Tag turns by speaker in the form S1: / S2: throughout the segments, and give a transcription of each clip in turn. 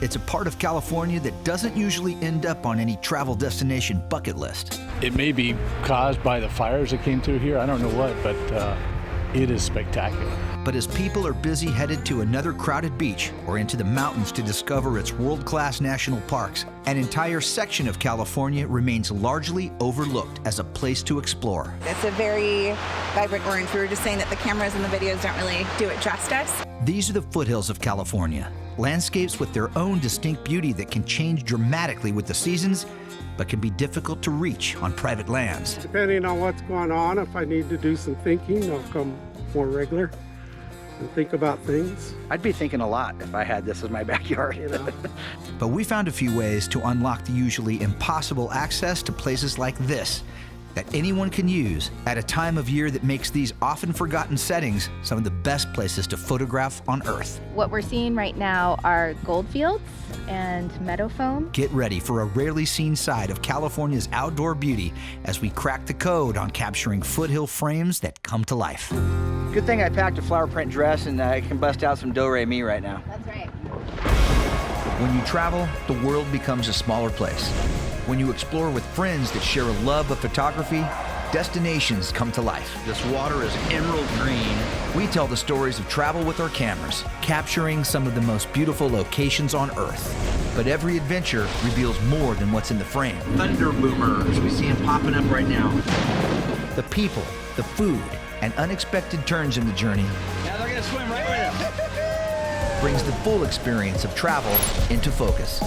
S1: It's a part of California that doesn't usually end up on any travel destination bucket list.
S2: It may be caused by the fires that came through here. I don't know what, but it is spectacular.
S1: But as people are busy headed to another crowded beach or into the mountains to discover its world-class national parks, an entire section of California remains largely overlooked as a place to explore.
S3: It's a very vibrant orange. We were just saying that the cameras and the videos don't really do it justice.
S1: These are the foothills of California, landscapes with their own distinct beauty that can change dramatically with the seasons, but can be difficult to reach on private lands.
S4: Depending on what's going on, if I need to do some thinking, I'll come more regular and think about things.
S5: I'd be thinking a lot if I had this as my backyard.
S4: You know?
S1: But we found a few ways to unlock the usually impossible access to places like this that anyone can use at a time of year that makes these often forgotten settings some of the best places to photograph on Earth.
S6: What we're seeing right now are gold fields and meadow foam.
S1: Get ready for a rarely seen side of California's outdoor beauty as we crack the code on capturing foothill frames that come to life.
S5: Good thing I packed a flower print dress and I can bust out some do-re-mi right now.
S6: That's right.
S1: When you travel, the world becomes a smaller place. When you explore with friends that share a love of photography, destinations come to life.
S5: This water is emerald green.
S1: We tell the stories of travel with our cameras, capturing some of the most beautiful locations on Earth. But every adventure reveals more than what's in the frame.
S5: Thunder boomers, we see them popping up right now.
S1: The people, the food, and unexpected turns in the journey
S5: Now they're gonna swim right with them.
S1: brings the full experience of travel into focus.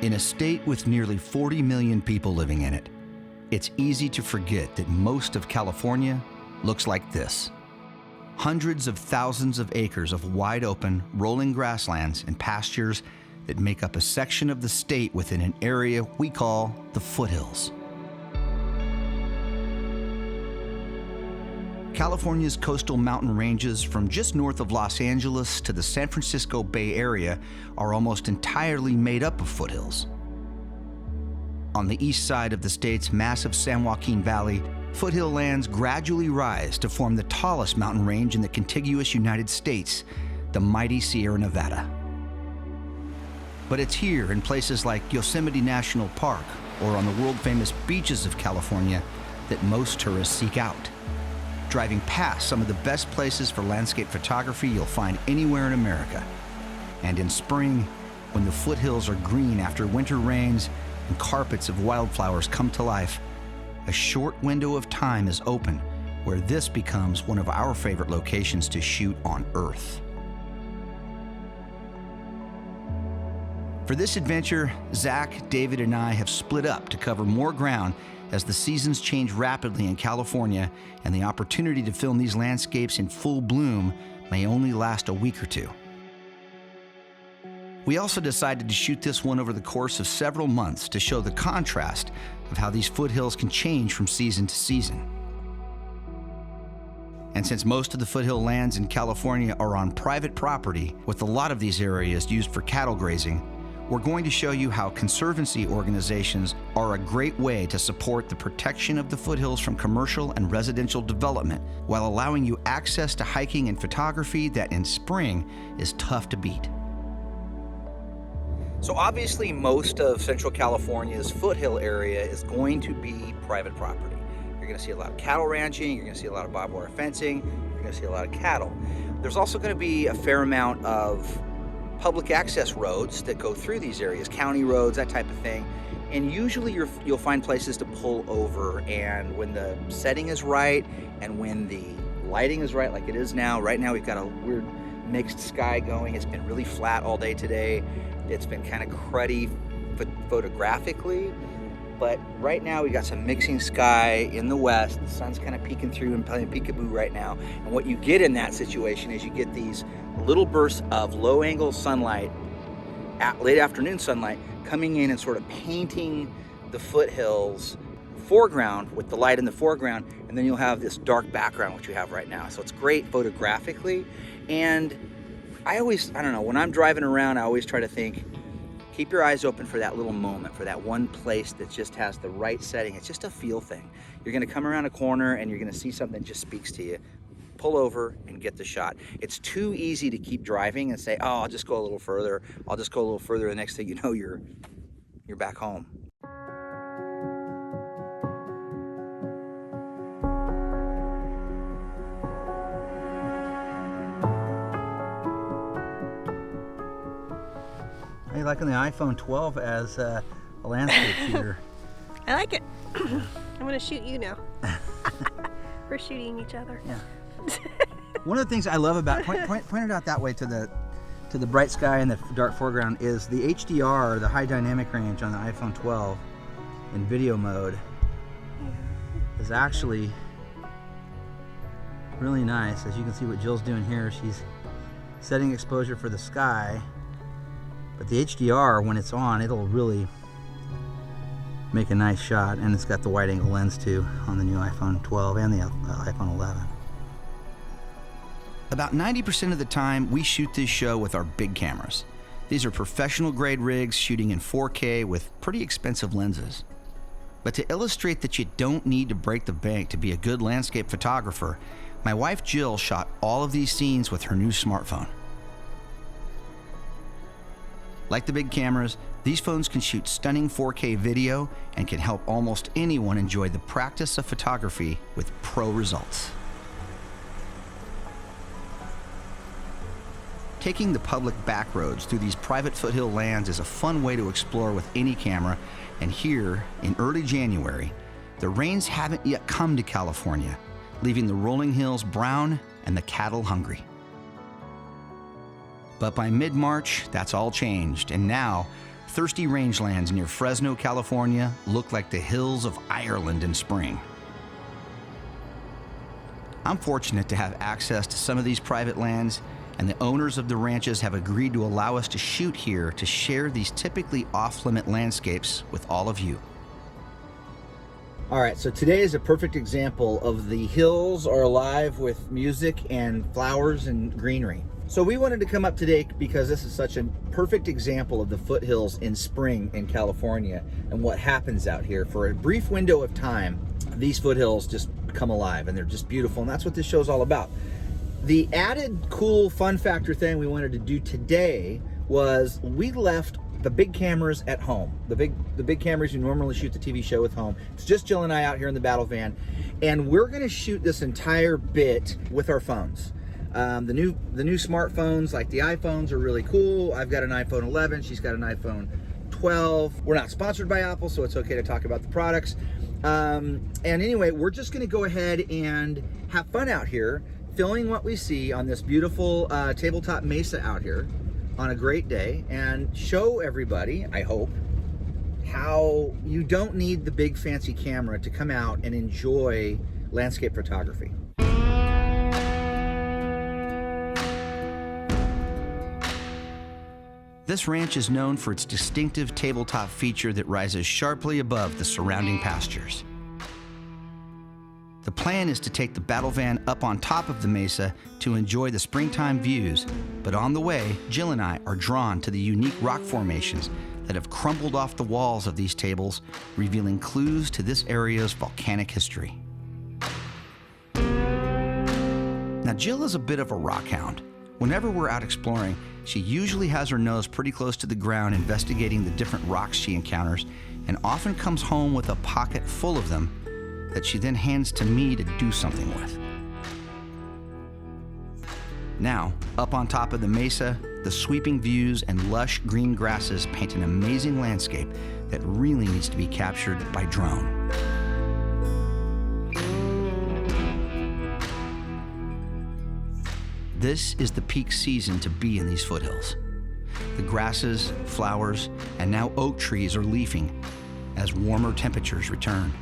S1: In a state with nearly 40 million people living in it, it's easy to forget that most of California looks like this. Hundreds of thousands of acres of wide open, rolling grasslands and pastures that make up a section of the state within an area we call the foothills. California's coastal mountain ranges from just north of Los Angeles to the San Francisco Bay Area are almost entirely made up of foothills. On the east side of the state's massive San Joaquin Valley, foothill lands gradually rise to form the tallest mountain range in the contiguous United States, the mighty Sierra Nevada. But it's here in places like Yosemite National Park or on the world-famous beaches of California that most tourists seek out, driving past some of the best places for landscape photography you'll find anywhere in America. And in spring, when the foothills are green after winter rains and carpets of wildflowers come to life, a short window of time is open where this becomes one of our favorite locations to shoot on Earth. For this adventure, Zach, David, and I have split up to cover more ground as the seasons change rapidly in California and the opportunity to film these landscapes in full bloom may only last a week or two. We also decided to shoot this one over the course of several months to show the contrast of how these foothills can change from season to season. And since most of the foothill lands in California are on private property, with a lot of these areas used for cattle grazing, we're going to show you how conservancy organizations are a great way to support the protection of the foothills from commercial and residential development while allowing you access to hiking and photography that in spring is tough to beat.
S5: So obviously most of Central California's foothill area is going to be private property. You're going to see a lot of cattle ranching, you're going to see a lot of barbed wire fencing, you're going to see a lot of cattle. There's also going to be a fair amount of public access roads that go through these areas, county roads, that type of thing. And usually you'll find places to pull over, and when the setting is right and when the lighting is right, like it is now. Right now we've got a weird mixed sky going. It's been really flat all day today. It's been kind of cruddy photographically, but right now we got some mixing sky in the west. The sun's kind of peeking through and playing peekaboo right now. And what you get in that situation is you get these little bursts of low angle sunlight, late afternoon sunlight, coming in and sort of painting the foothills foreground with the light in the foreground, and then you'll have this dark background, which you have right now. So it's great photographically. And I don't know, when I'm driving around, I always try to think, Keep your eyes open for that little moment, for that one place that just has the right setting. It's just a feel thing. You're gonna come around a corner and you're gonna see something that just speaks to you. Pull over and get the shot. It's too easy to keep driving and say, oh, I'll just go a little further. I'll just go a little further. The next thing you know, you're back home. How are you liking the iPhone 12 as a landscape shooter?
S7: I like it. I'm gonna shoot you now. We're shooting each other.
S5: Yeah. One of the things I love about pointed out that way to the bright sky and the dark foreground is the HDR, the high dynamic range on the iPhone 12 in video mode is actually really nice. As you can see what Jill's doing here, she's setting exposure for the sky, but the HDR, when it's on, it'll really make a nice shot, and it's got the wide angle lens too on the new iPhone 12 and the iPhone 11. About 90% of the time, we shoot this show with our big cameras. These are professional grade rigs shooting in 4K with pretty expensive lenses. But to illustrate that you don't need to break the bank to be a good landscape photographer, my wife Jill shot all of these scenes with her new smartphone. Like the big cameras, these phones can shoot stunning 4K video and can help almost anyone enjoy the practice of photography with pro results. Taking the public back roads through these private foothill lands is a fun way to explore with any camera, and here, in early January, the rains haven't yet come to California, leaving the rolling hills brown and the cattle hungry. But by mid-March, that's all changed, and now, thirsty rangelands near Fresno, California look like the hills of Ireland in spring. I'm fortunate to have access to some of these private lands, and the owners of the ranches have agreed to allow us to shoot here to share these typically off-limit landscapes with all of you. All right, so today is a perfect example of the hills are alive with music and flowers and greenery. So we wanted to come up today because this is such a perfect example of the foothills in spring in California and what happens out here. For a brief window of time, these foothills just come alive and they're just beautiful, and that's what this show's all about. The added cool fun factor thing we wanted to do today was we left the big cameras at home. The big cameras you normally shoot the TV show with home. It's just Jill and I out here in the battle van, and we're gonna shoot this entire bit with our phones. The new smartphones, like the iPhones, are really cool. I've got an iPhone 11, she's got an iPhone 12. We're not sponsored by Apple, so it's okay to talk about the products. And anyway, we're just gonna go ahead and have fun out here, filming what we see on this beautiful tabletop mesa out here on a great day, and show everybody, I hope, how you don't need the big fancy camera to come out and enjoy landscape photography. This ranch is known for its distinctive tabletop feature that rises sharply above the surrounding pastures. The plan is to take the battle van up on top of the mesa to enjoy the springtime views, but on the way, Jill and I are drawn to the unique rock formations that have crumbled off the walls of these tables, revealing clues to this area's volcanic history. Now, Jill is a bit of a rock hound. Whenever we're out exploring, she usually has her nose pretty close to the ground investigating the different rocks she encounters, and often comes home with a pocket full of them that she then hands to me to do something with. Now, up on top of the mesa, the sweeping views and lush green grasses paint an amazing landscape that really needs to be captured by drone. This is the peak season to be in these foothills. The grasses, flowers, and now oak trees are leafing as warmer temperatures return.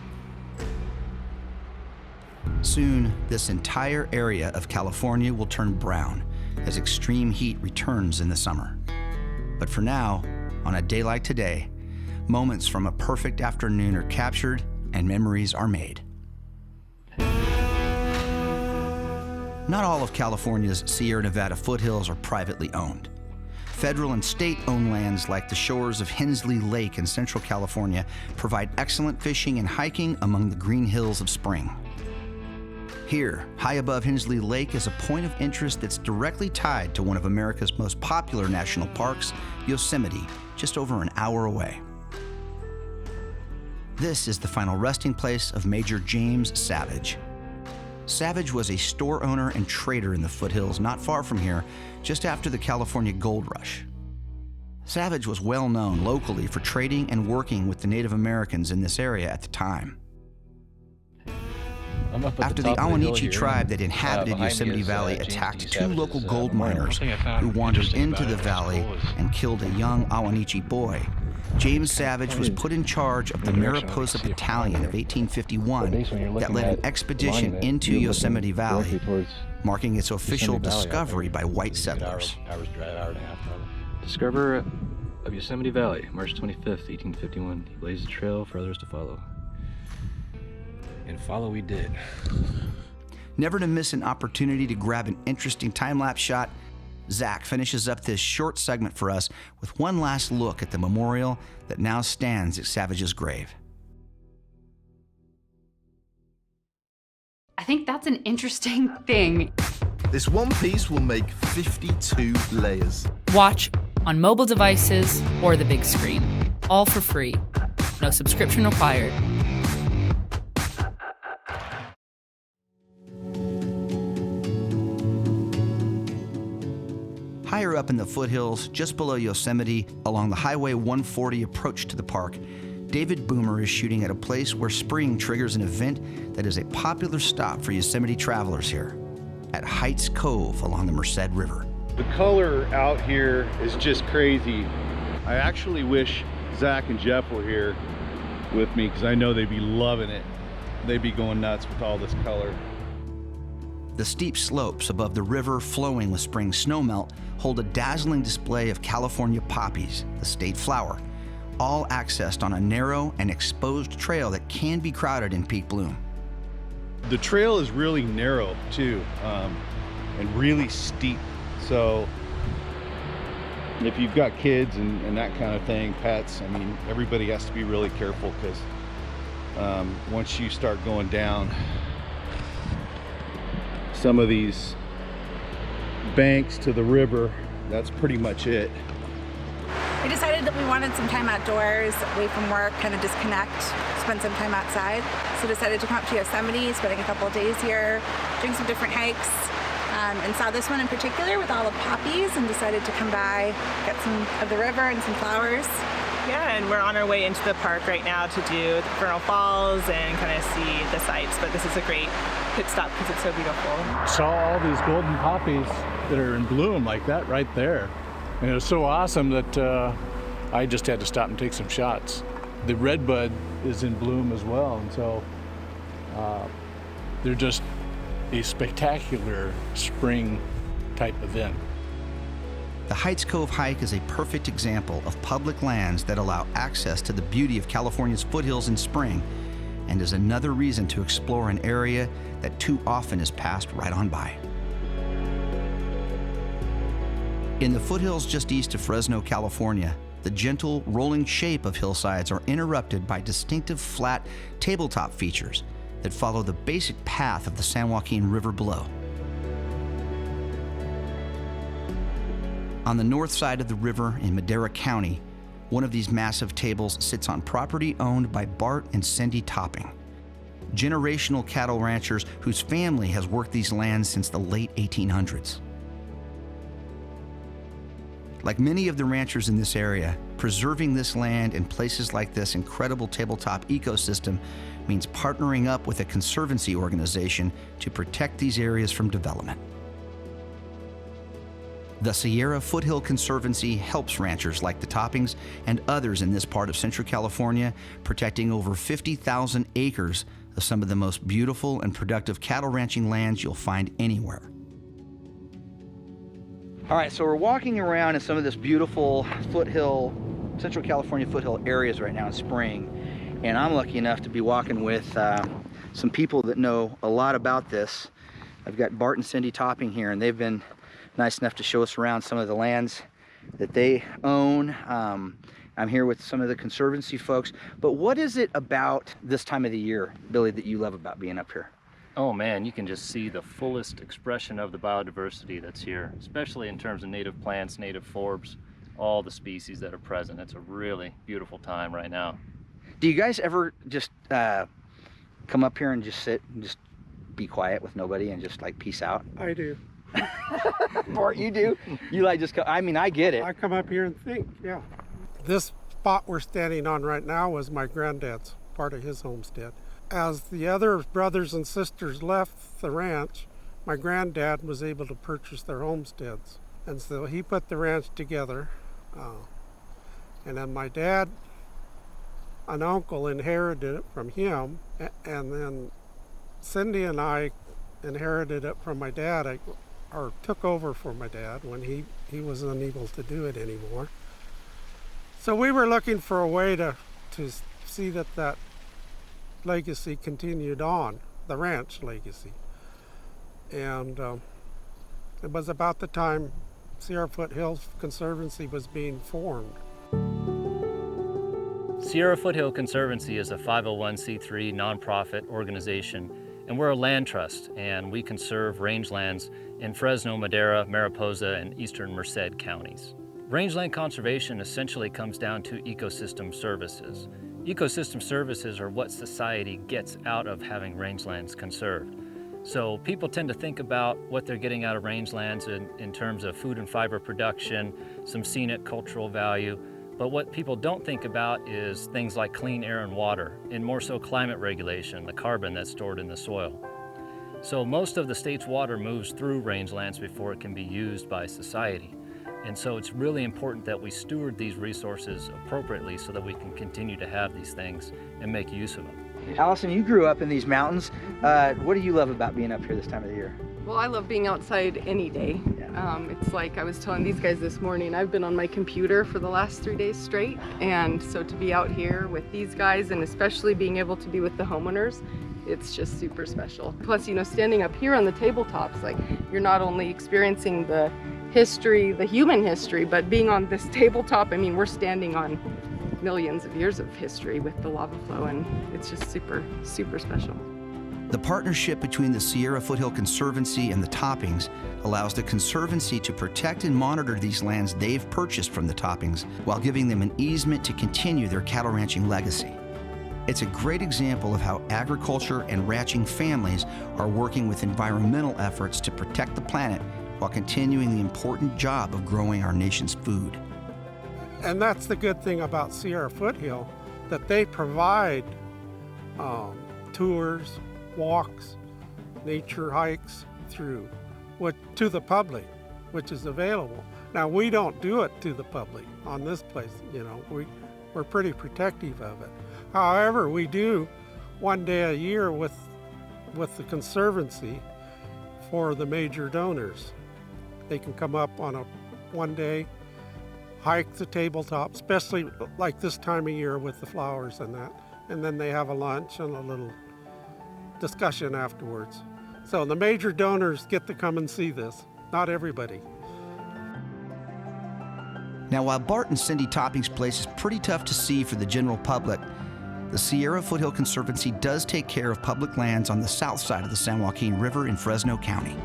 S5: Soon, this entire area of California will turn brown as extreme heat returns in the summer. But for now, on a day like today, moments from a perfect afternoon are captured and memories are made. Not all of California's Sierra Nevada foothills are privately owned.
S1: Federal and state-owned lands like the shores of Hensley Lake in Central California provide excellent fishing and hiking among the green hills of spring. Here, high above Hensley Lake is a point of interest that's directly tied to one of America's most popular national parks, Yosemite, just over an hour away. This is the final resting place of Major James Savage. Savage was a store owner and trader in the foothills not far from here, just after the California Gold Rush. Savage was well known locally for trading and working with the Native Americans in this area at the time. After the Awanichi tribe that inhabited Yosemite Valley attacked two local gold miners who wandered into the valley and killed a young Awanichi boy, James Savage was put in charge of the Mariposa Battalion of 1851 that led an expedition into Yosemite Valley, marking its official discovery by white settlers.
S8: Discoverer of Yosemite Valley, March 25th, 1851. He blazed a trail for others to follow. And follow we did.
S1: Never to miss an opportunity to grab an interesting time-lapse shot, Zach finishes up this short segment for us with one last look at the memorial that now stands at Savage's grave.
S9: I think that's an interesting thing.
S10: This one piece will make 52 layers.
S11: Watch on mobile devices or the big screen. All for free. No subscription required.
S1: Higher up in the foothills, just below Yosemite, along the Highway 140 approach to the park, David Boomer is shooting at a place where spring triggers an event that is a popular stop for Yosemite travelers here, at Heights Cove along the Merced River.
S12: The color out here is just crazy. I actually wish Zach and Jeff were here with me because I know they'd be loving it. They'd be going nuts with all this color.
S1: The steep slopes above the river flowing with spring snowmelt hold a dazzling display of California poppies, the state flower, all accessed on a narrow and exposed trail that can be crowded in peak bloom.
S12: The trail is really narrow too, and really steep. So if you've got kids and that kind of thing, pets, I mean, everybody has to be really careful because once you start going down some of these banks to the river, that's pretty much it.
S3: We decided that we wanted some time outdoors, away from work, kind of disconnect, spend some time outside. So decided to come up to Yosemite, spending a couple of days here, doing some different hikes, and saw this one in particular with all the poppies and decided to come by, get some of the river and some flowers.
S13: Yeah, and we're on our way into the park right now to do the Vernal Falls and kind of see the sights, but this is a great pit stop because it's so beautiful.
S2: Saw all these golden poppies that are in bloom like that right there. And it was so awesome that I just had to stop and take some shots. The redbud is in bloom as well, and so they're just a spectacular spring type event.
S1: The Heights Cove hike is a perfect example of public lands that allow access to the beauty of California's foothills in spring, and is another reason to explore an area that too often is passed right on by. In the foothills just east of Fresno, California, the gentle, rolling shape of hillsides are interrupted by distinctive flat tabletop features that follow the basic path of the San Joaquin River below. On the north side of the river in Madera County, one of these massive tables sits on property owned by Bart and Cindy Topping, generational cattle ranchers whose family has worked these lands since the late 1800s. Like many of the ranchers in this area, preserving this land and places like this incredible tabletop ecosystem means partnering up with a conservancy organization to protect these areas from development. The Sierra Foothill Conservancy helps ranchers like the Toppings and others in this part of Central California, protecting over 50,000 acres of some of the most beautiful and productive cattle ranching lands you'll find anywhere. All right, so we're walking around in some of this beautiful foothill, Central California foothill areas right now in spring, and I'm lucky enough to be walking with some people that know a lot about this. I've got Bart and Cindy Topping here, and they've been nice enough to show us around some of the lands
S5: that they own. I'm here with some of the Conservancy folks, but what is it about this time of the year, Billy, that you love about being up here?
S8: Oh man, you can just see the fullest expression of the biodiversity that's here, especially in terms of native plants, native forbs, all the species that are present. It's a really beautiful time right now.
S5: Do you guys ever just come up here and just sit and just be quiet with nobody and just like peace out?
S4: I do.
S5: Bart, you do? You like just, I mean, I get it.
S4: I come up here and think, yeah. This spot we're standing on right now was my granddad's, part of his homestead. As the other brothers and sisters left the ranch, my granddad was able to purchase their homesteads. And so he put the ranch together. And then my dad, an uncle, inherited it from him. And then Cindy and I inherited it from my dad, or took over for my dad when he was unable to do it anymore. So we were looking for a way to see that legacy continued on, the ranch legacy. And it was about the time Sierra Foothills Conservancy was being formed.
S8: Sierra Foothill Conservancy is a 501c3 nonprofit organization, and we're a land trust, and we conserve rangelands in Fresno, Madera, Mariposa, and eastern Merced counties. Rangeland conservation essentially comes down to ecosystem services. Ecosystem services are what society gets out of having rangelands conserved. So people tend to think about what they're getting out of rangelands in terms of food and fiber production, some scenic cultural value, but what people don't think about is things like clean air and water, and more so climate regulation, the carbon that's stored in the soil. So most of the state's water moves through rangelands before it can be used by society. And so it's really important that we steward these resources appropriately so that we can continue to have these things and make use of them.
S5: Allison, you grew up in these mountains. What do you love about being up here this time of the year?
S14: Well, I love being outside any day. It's like I was telling these guys this morning, I've been on my computer for the last 3 days straight. And so to be out here with these guys, and especially being able to be with the homeowners, it's just super special. Plus, you know, standing up here on the tabletops, like you're not only experiencing the history, the human history, but being on this tabletop, I mean, we're standing on millions of years of history with the lava flow, and it's just super, super special.
S1: The partnership between the Sierra Foothill Conservancy and the Toppings allows the Conservancy to protect and monitor these lands they've purchased from the Toppings while giving them an easement to continue their cattle ranching legacy. It's a great example of how agriculture and ranching families are working with environmental efforts to protect the planet while continuing the important job of growing our nation's food.
S4: And that's the good thing about Sierra Foothill, that they provide tours, walks, nature hikes to the public, which is available. Now, we don't do it to the public on this place, you know, we're pretty protective of it. However, we do one day a year with the Conservancy for the major donors. They can come up on a one day, hike the tabletop, especially like this time of year with the flowers and that. And then they have a lunch and a little discussion afterwards. So the major donors get to come and see this, not everybody.
S1: Now, while Bart and Cindy Topping's place is pretty tough to see for the general public, the Sierra Foothill Conservancy does take care of public lands on the south side of the San Joaquin River in Fresno County.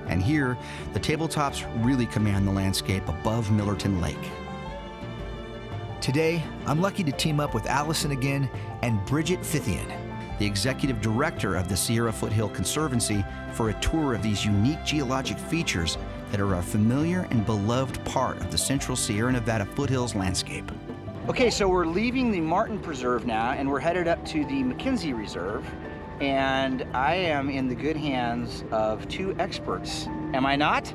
S1: And here, the tabletops really command the landscape above Millerton Lake.
S15: Today, I'm lucky to team up with Allison again and Bridget Fithian,
S1: the executive director of the Sierra Foothill Conservancy, for a tour of these unique geologic features that are a familiar and beloved part of the central Sierra Nevada foothills landscape.
S5: Okay, so we're leaving the Martin Preserve now, and we're headed up to the McKenzie Reserve, and I am in the good hands of two experts. Am I not?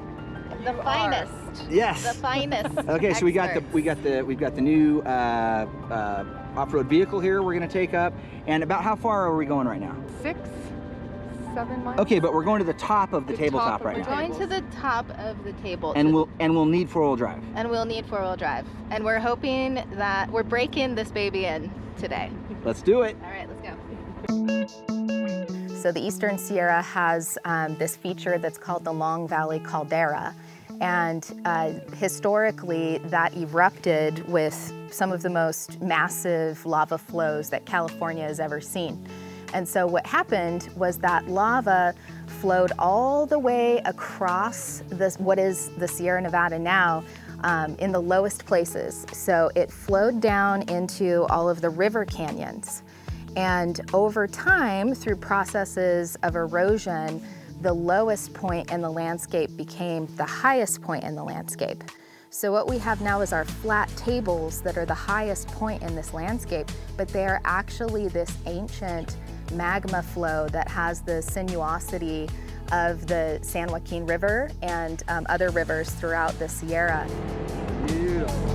S16: The finest.
S5: Yes.
S16: The finest.
S5: Okay, so we've got the new off-road vehicle here we're going to take up. And about how far are we going right now?
S14: 6, 7 miles.
S5: Okay, but we're going to the top of the tabletop right now.
S6: We're going to the top of the table.
S5: And we'll need four-wheel drive.
S6: And we'll need four-wheel drive. And we're hoping that we're breaking this baby in today.
S5: Let's do it.
S6: All right, let's go.
S17: So the Eastern Sierra has this feature that's called the Long Valley Caldera.
S6: And historically, that erupted with some of the most massive lava flows that California has ever seen. And so what happened was that lava flowed all the way across what is the Sierra Nevada now, in the lowest places. So it flowed down into all of the river canyons. And over time, through processes of erosion, the lowest point in the landscape became the highest point in the landscape. So what we have now is our flat tables that are the highest point in this landscape, but they are actually this ancient magma flow that has the sinuosity of the San Joaquin River and other rivers throughout the Sierra.
S5: Beautiful.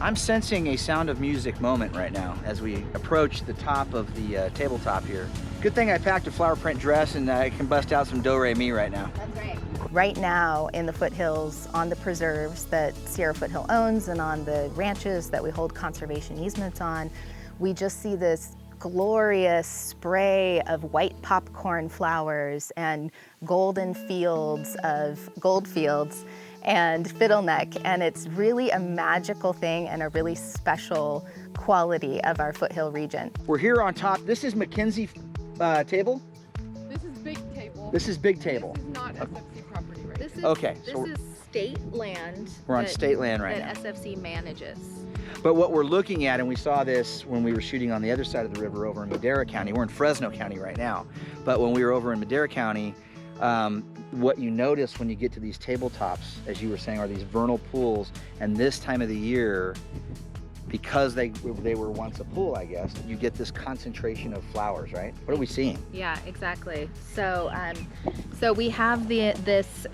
S5: I'm sensing a Sound of Music moment right now as we approach the top of the tabletop here. Good thing I packed a flower print dress and I can bust out some do-re-mi right now.
S6: That's right. Right now in the foothills, on the preserves that Sierra Foothill owns and on the ranches that we hold conservation easements on, we just see this glorious spray of white popcorn flowers and golden fields of gold fields and fiddleneck, and it's really a magical thing and a really special quality of our foothill region.
S5: We're here on top. This is McKenzie table?
S14: This is Big Table.
S5: This is Big Table.
S14: This is not SFC property right
S6: This is,
S5: okay,
S6: this
S5: so
S6: is state land.
S5: We're on state land right
S6: that
S5: now.
S6: SFC manages.
S5: But what we're looking at, and we saw this when we were shooting on the other side of the river over in Madera County. We're in Fresno County right now. But when we were over in Madera County, what you notice when you get to these tabletops, as you were saying, are these vernal pools. And this time of the year, because they were once a pool, I guess, you get this concentration of flowers, right? What are we seeing?
S6: Yeah, exactly. So, so we have this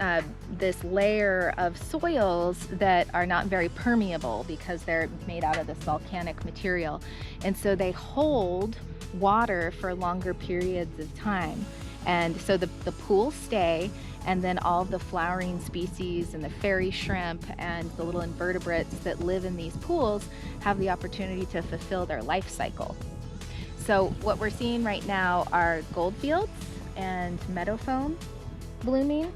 S6: layer of soils that are not very permeable because they're made out of this volcanic material, and so they hold water for longer periods of time. And so the pools stay, and then all of the flowering species and the fairy shrimp and the little invertebrates that live in these pools have the opportunity to fulfill their life cycle. So what we're seeing right now are gold fields and meadow foam blooming.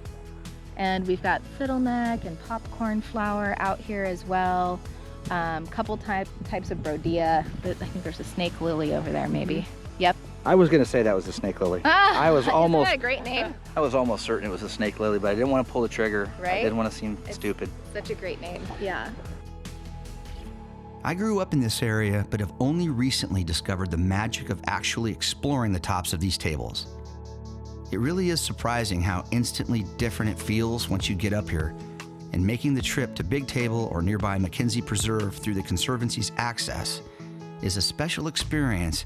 S6: And we've got fiddleneck and popcorn flower out here as well. Couple types of brodia. I think there's a snake lily over there maybe. Yep.
S5: I was going to say that was a snake lily. I was almost.
S6: Isn't that a great name?
S5: I was almost certain it was a snake lily, but I didn't want to pull the trigger.
S6: Right?
S5: I didn't want to seem stupid.
S6: Such a great name. Yeah.
S1: I grew up in this area, but have only recently discovered the magic of actually exploring the tops of these tables. It really is surprising how instantly different it feels once you get up here, and making the trip to Big Table or nearby McKenzie Preserve through the Conservancy's access is a special experience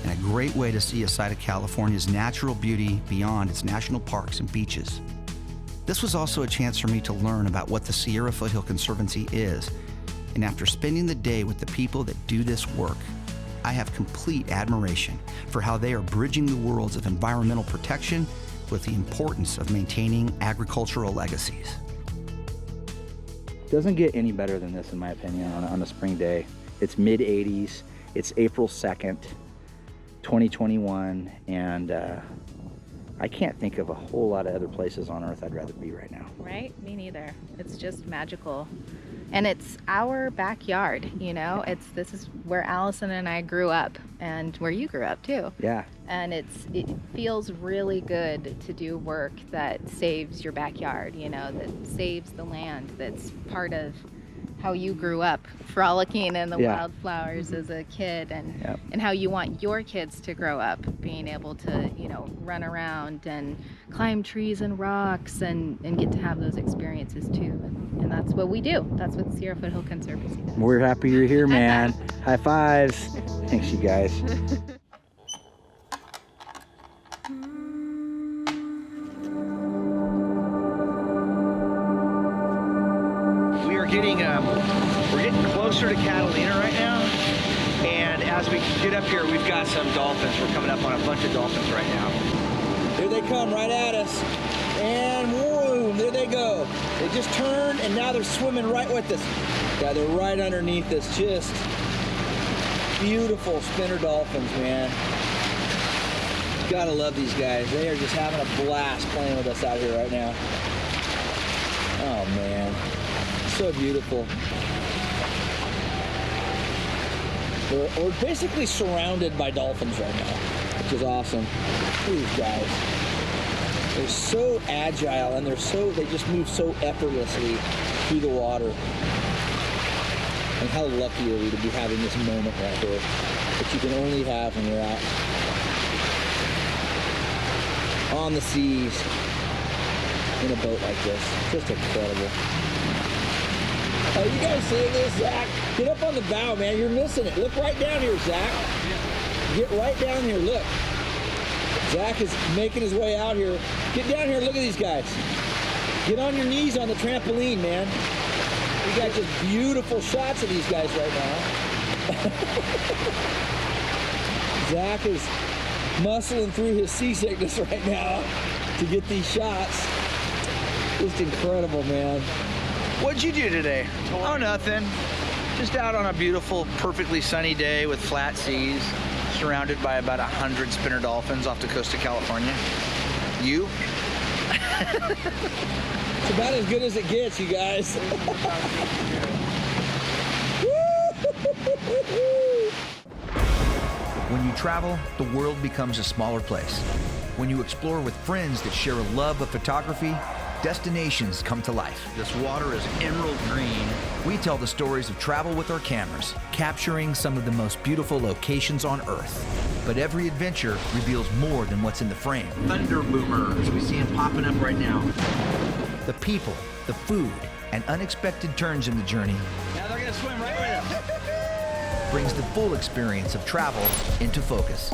S1: and a great way to see a side of California's natural beauty beyond its national parks and beaches. This was also a chance for me to learn about what the Sierra Foothill Conservancy is, and after spending the day with the people that do this work, I have complete admiration for how they are bridging the worlds of environmental protection with the importance of maintaining agricultural legacies.
S5: Doesn't get any better than this, in my opinion, on a spring day. It's mid-80s, it's April 2nd, 2021, and I can't think of a whole lot of other places on earth I'd rather be right now.
S6: Right? Me neither. It's just magical. And it's our backyard, you know? This is where Allison and I grew up, and where you grew up too.
S5: Yeah.
S6: And it feels really good to do work that saves your backyard, you know, that saves the land, that's part of how you grew up frolicking in the wildflowers as a kid, and how you want your kids to grow up, being able to, you know, run around and climb trees and rocks and get to have those experiences too. And that's what we do. That's what Sierra Foothill Conservancy does.
S5: We're happy you're here, man. High fives. Thanks, you guys. We're getting closer to Catalina right now, and as we get up here, we've got some dolphins. We're coming up on a bunch of dolphins right now. Here they come right at us, and whoa, there they go. They just turned, and now they're swimming right with us. Yeah, they're right underneath us. Just beautiful spinner dolphins, man. Gotta love these guys. They are just having a blast playing with us out here right now. Oh man, so beautiful. We're basically surrounded by dolphins right now, which is awesome. Look at these guys. They're so agile and they just move so effortlessly through the water. And how lucky are we to be having this moment right here that you can only have when you're out on the seas in a boat like this. Just incredible. Oh, you guys see this, Zach? Get up on the bow, man. You're missing it. Look right down here, Zach. Get right down here. Look. Zach is making his way out here. Get down here. Look at these guys. Get on your knees on the trampoline, man. We got just beautiful shots of these guys right now. Zach is muscling through his seasickness right now to get these shots. Just incredible, man. What'd you do today? Oh, nothing. Just out on a beautiful, perfectly sunny day with flat seas, surrounded by about 100 spinner dolphins off the coast of California. You? It's about as good as it gets, you guys.
S15: When you travel, the world becomes a smaller place. When you explore with friends that share a love of photography, destinations come to life.
S1: This water is emerald green.
S15: We tell the stories of travel with our cameras, capturing some of the most beautiful locations on Earth. But every adventure reveals more than what's in the frame.
S1: Thunder boomers. We see them popping up right now.
S15: The people, the food, and unexpected turns in the journey.
S5: Now they're gonna swim right with us.
S15: Brings the full experience of travel into focus.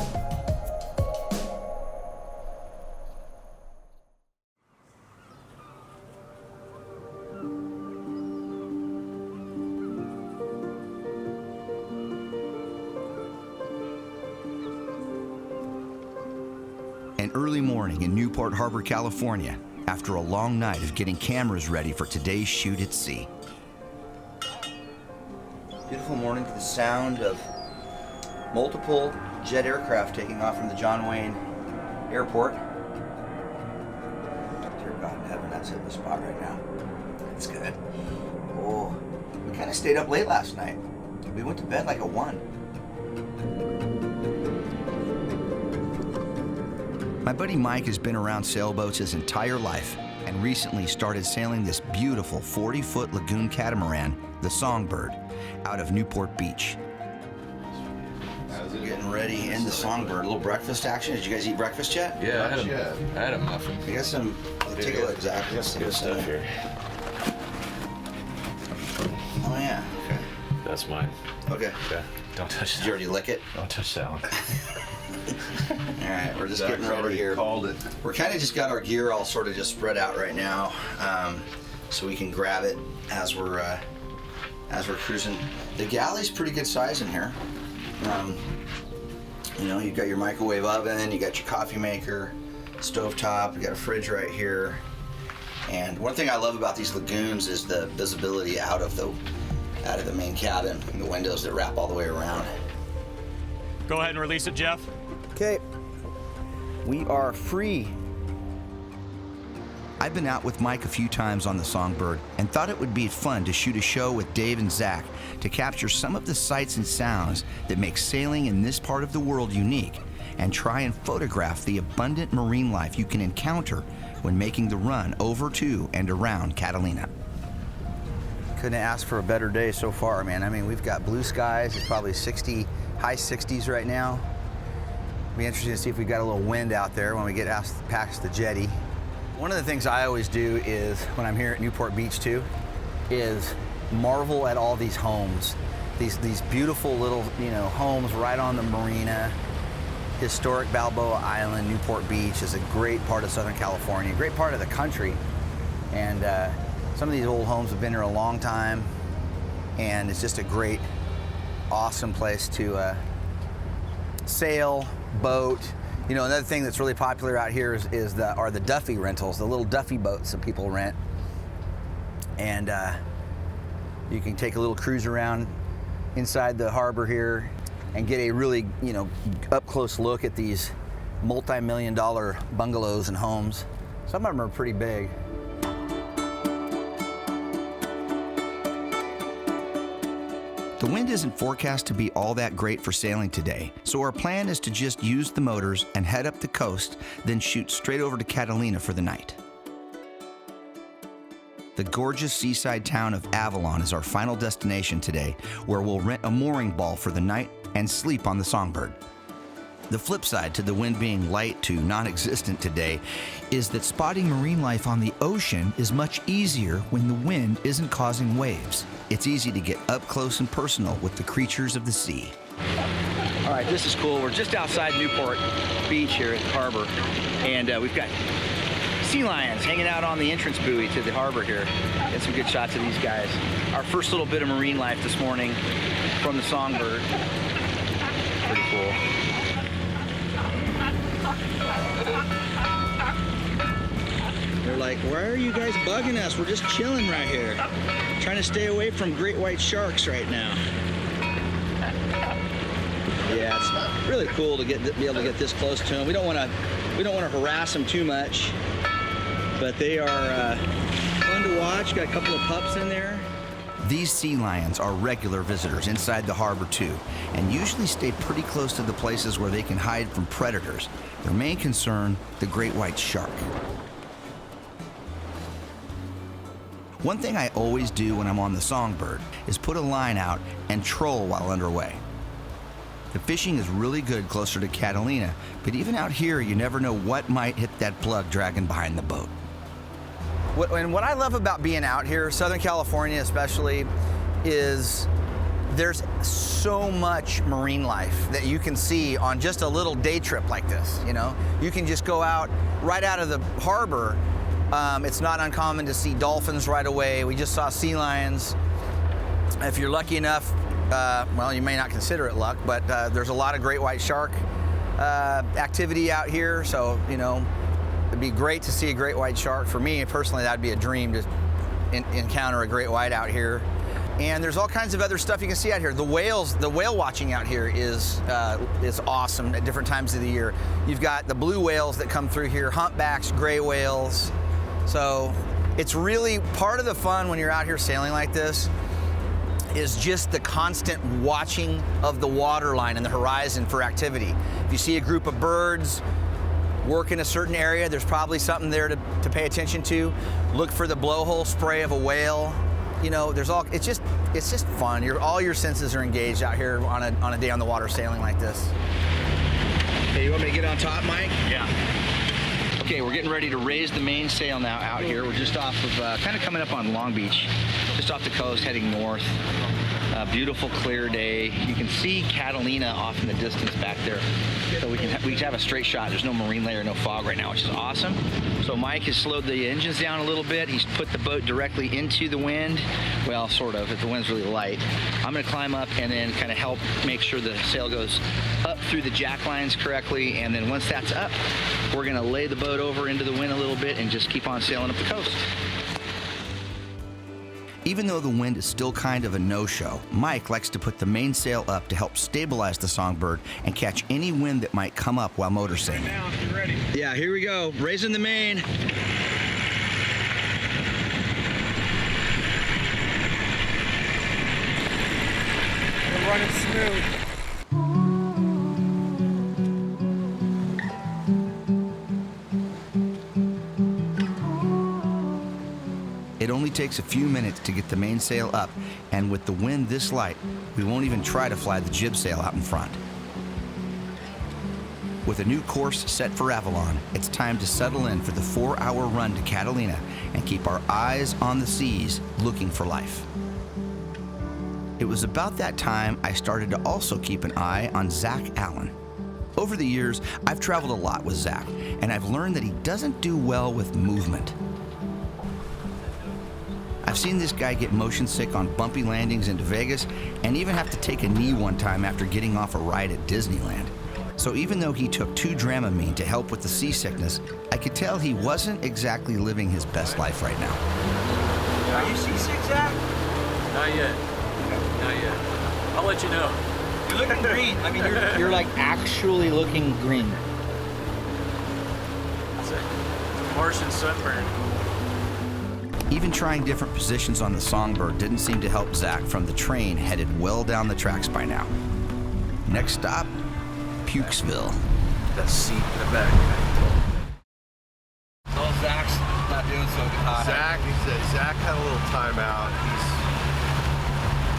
S1: An early morning in Newport Harbor, California, after a long night of getting cameras ready for today's shoot at sea. Beautiful morning to the sound of multiple jet aircraft taking off from the John Wayne Airport. Dear God in heaven, that's hit the spot right now. That's good. Oh, we kind of stayed up late last night. We went to bed like at 1. My buddy Mike has been around sailboats his entire life and recently started sailing this beautiful 40-foot lagoon catamaran, the Songbird, out of Newport Beach. Getting ready in the Songbird. A little breakfast action. Did you guys eat breakfast yet?
S16: Yeah, I had a muffin.
S1: We got some, take a look, Zach.
S16: We got some good stuff here.
S1: Oh yeah, okay.
S16: That's mine.
S1: Okay.
S16: Okay. Don't touch that.
S1: Did you already lick it?
S16: Don't touch that one.
S1: All right, we're just getting ready here.
S12: Called it.
S1: We're kind of just got our gear all sort of just spread out right now, so we can grab it as we're cruising. The galley's pretty good size in here. You know, you've got your microwave oven, you got your coffee maker, stovetop, you got a fridge right here. And one thing I love about these lagoons is the visibility out of the main cabin, and the windows that wrap all the way around.
S17: Go ahead and release it, Jeff.
S1: Okay, we are free. I've been out with Mike a few times on the Songbird and thought it would be fun to shoot a show with Dave and Zach to capture some of the sights and sounds that make sailing in this part of the world unique and try and photograph the abundant marine life you can encounter when making the run over to and around Catalina. Couldn't ask for a better day so far, man. I mean, we've got blue skies. It's probably 60, high 60s right now. It'll be interesting to see if we've got a little wind out there when we get past the jetty. One of the things I always do is, when I'm here at Newport Beach too, is marvel at all these homes. These beautiful little, homes right on the marina. Historic Balboa Island, Newport Beach is a great part of Southern California, a great part of the country. And some of these old homes have been here a long time, and it's just a great, awesome place to sail, boat. Another thing that's really popular out here are the Duffy rentals, the little Duffy boats that people rent. And you can take a little cruise around inside the harbor here and get a really, up close look at these
S5: multi-million-dollar bungalows and homes. Some of them are pretty big.
S1: The wind isn't forecast to be all that great for sailing today, so our plan is to just use the motors and head up the coast, then shoot straight over to Catalina for the night. The gorgeous seaside town of Avalon is our final destination today, where we'll rent a mooring ball for the night and sleep on the Songbird. The flip side to the wind being light to non-existent today is that spotting marine life on the ocean is much easier when the wind isn't causing waves. It's easy to get up close and personal with the creatures of the sea.
S5: All right, this is cool. We're just outside Newport Beach here at the harbor, and we've got sea lions hanging out on the entrance buoy to the harbor here. Get some good shots of these guys. Our first little bit of marine life this morning from the Songbird. Pretty cool. They're like, why are you guys bugging us? We're just chilling right here. Trying to stay away from great white sharks right now. Yeah, it's really cool to be able to get this close to them. We don't want to harass them too much, but they are fun to watch. Got a couple of pups in there.
S1: These sea lions are regular visitors inside the harbor too, and usually stay pretty close to the places where they can hide from predators. Their main concern, the great white shark. One thing I always do when I'm on the Songbird is put a line out and troll while underway. The fishing is really good closer to Catalina, but even out here, you never know what might hit that plug dragging behind the boat.
S5: What I love about being out here, Southern California especially, is there's so much marine life that you can see on just a little day trip like this, you know? You can just go out right out of the harbor. It's not uncommon to see dolphins right away. We just saw sea lions. If you're lucky enough, well, you may not consider it luck, but there's a lot of great white shark activity out here. So, you know, it'd be great to see a great white shark. For me personally, that'd be a dream to encounter a great white out here. And there's all kinds of other stuff you can see out here. The whale watching out here is awesome at different times of the year. You've got the blue whales that come through here, humpbacks, gray whales. So it's really part of the fun when you're out here sailing like this is just the constant watching of the water line and the horizon for activity. If you see a group of birds work in a certain area, there's probably something there to pay attention to. Look for the blowhole spray of a whale. You know, it's just fun. All your senses are engaged out here on a day on the water sailing like this. Hey, you want me to get on top, Mike?
S17: Yeah.
S5: Okay, we're getting ready to raise the mainsail now out here. We're just off of, kind of coming up on Long Beach, just off the coast, heading north. Beautiful, clear day. You can see Catalina off in the distance back there. So we can have a straight shot. There's no marine layer, no fog right now, which is awesome. So Mike has slowed the engines down a little bit. He's put the boat directly into the wind. Well, sort of, if the wind's really light. I'm gonna climb up and then kind of help make sure the sail goes up through the jack lines correctly. And then once that's up, we're gonna lay the boat over into the wind a little bit and just keep on sailing up the coast.
S1: Even though the wind is still kind of a no-show, Mike likes to put the mainsail up to help stabilize the Songbird and catch any wind that might come up while motor sailing.
S17: Right now, if you're ready.
S5: Yeah, here we go. Raising the main.
S4: We're running smooth.
S1: It only takes a few minutes to get the mainsail up, and with the wind this light, we won't even try to fly the jib sail out in front. With a new course set for Avalon, it's time to settle in for the 4-hour run to Catalina and keep our eyes on the seas looking for life. It was about that time I started to also keep an eye on Zach Allen. Over the years, I've traveled a lot with Zach, and I've learned that he doesn't do well with movement. I've seen this guy get motion sick on bumpy landings into Vegas and even have to take a knee one time after getting off a ride at Disneyland. So even though he took 2 Dramamine to help with the seasickness, I could tell he wasn't exactly living his best life right now.
S5: Are you seasick, Zach?
S16: Not yet. Not yet. I'll let you know.
S5: You're looking green. I mean, you're like actually looking green.
S16: Martian sunburn.
S1: Even trying different positions on the Songbird didn't seem to help Zach from the train headed well down the tracks by now. Next stop, Pukesville.
S10: That seat in the back.
S15: Oh, Zach's not doing so good.
S10: Zach had a little timeout.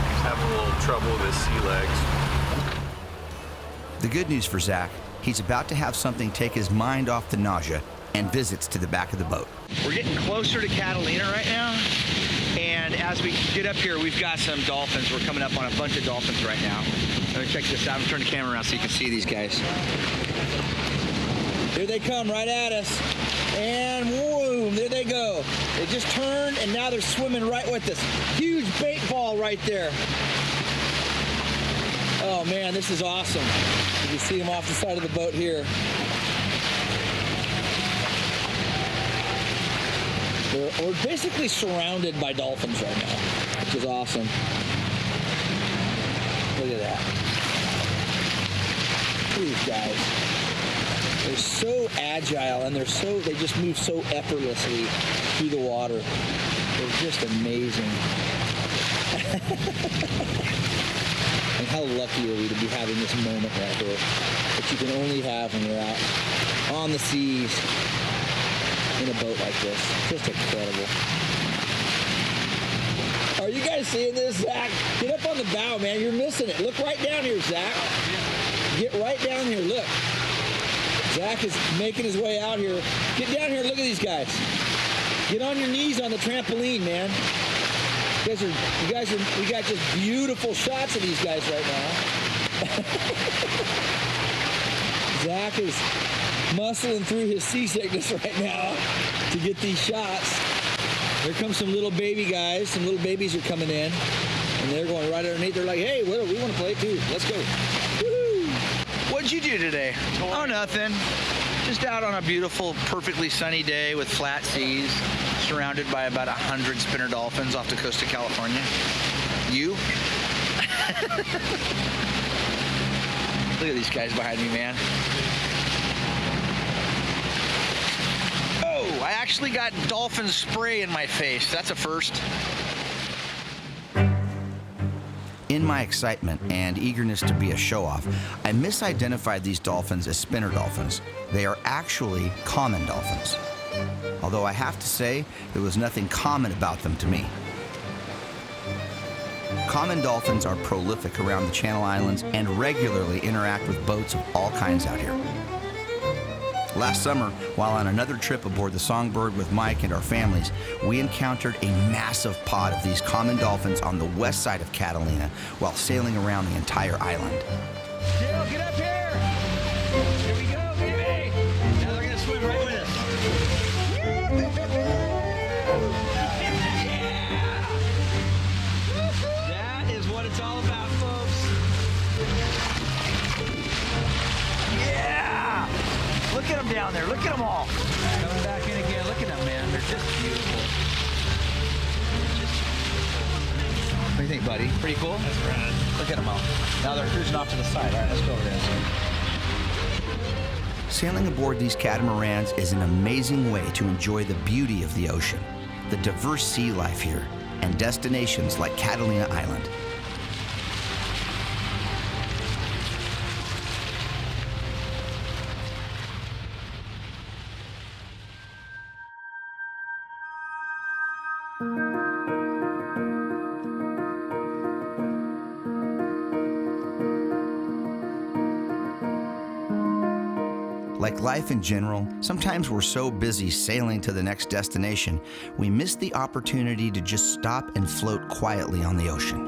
S10: He's having a little trouble with his sea legs.
S1: The good news for Zach, he's about to have something take his mind off the nausea and visits to the back of the boat.
S5: We're getting closer to Catalina right now, and as we get up here, we've got some dolphins. We're coming up on a bunch of dolphins right now. Let me check this out. I'm turning the camera around so you can see these guys. Here they come right at us, and boom, there they go. They just turned, and now they're swimming right with us. Huge bait ball right there. Oh man, this is awesome. You can see them off the side of the boat here. We're basically surrounded by dolphins right now, which is awesome. Look at that. Look at these guys. They're so agile, and they just move so effortlessly through the water. They're just amazing. And how lucky are we to be having this moment right here that you can only have when you're out on the seas in a boat like this. Just incredible. Are you guys seeing this, Zach? Get up on the bow, man. You're missing it. Look right down here, Zach. Get right down here. Look. Zach is making his way out here. Get down here. Look at these guys. Get on your knees on the trampoline, man. We got just beautiful shots of these guys right now. Zach is muscling through his seasickness right now to get these shots. Here comes some little baby guys. Some little babies are coming in, and they're going right underneath. They're like, hey, well, we want to play too. Let's go. Woo-hoo. What'd you do today? Oh, nothing. Just out on a beautiful, perfectly sunny day with flat seas, surrounded by about 100 spinner dolphins off the coast of California. You? Look at these guys behind me, man. Oh, I actually got dolphin spray in my face. That's a first.
S1: In my excitement and eagerness to be a show-off, I misidentified these dolphins as spinner dolphins. They are actually common dolphins. Although I have to say, there was nothing common about them to me. Common dolphins are prolific around the Channel Islands and regularly interact with boats of all kinds out here. Last summer, while on another trip aboard the Songbird with Mike and our families, we encountered a massive pod of these common dolphins on the west side of Catalina while sailing around the entire island.
S5: Jill, get up here! Here we go, baby! Now they're gonna swim right with us. Yeah! That is what it's all about, folks. Yeah! Look at them down there. Look at them all. Coming back in again. Look at them, man. They're just beautiful. What do you think, buddy? Pretty cool? That's rad. Look at them all. Now they're cruising off to the side. All right, let's go over there.
S1: Sailing aboard these catamarans is an amazing way to enjoy the beauty of the ocean, the diverse sea life here, and destinations like Catalina Island. Like life in general, sometimes we're so busy sailing to the next destination, we miss the opportunity to just stop and float quietly on the ocean.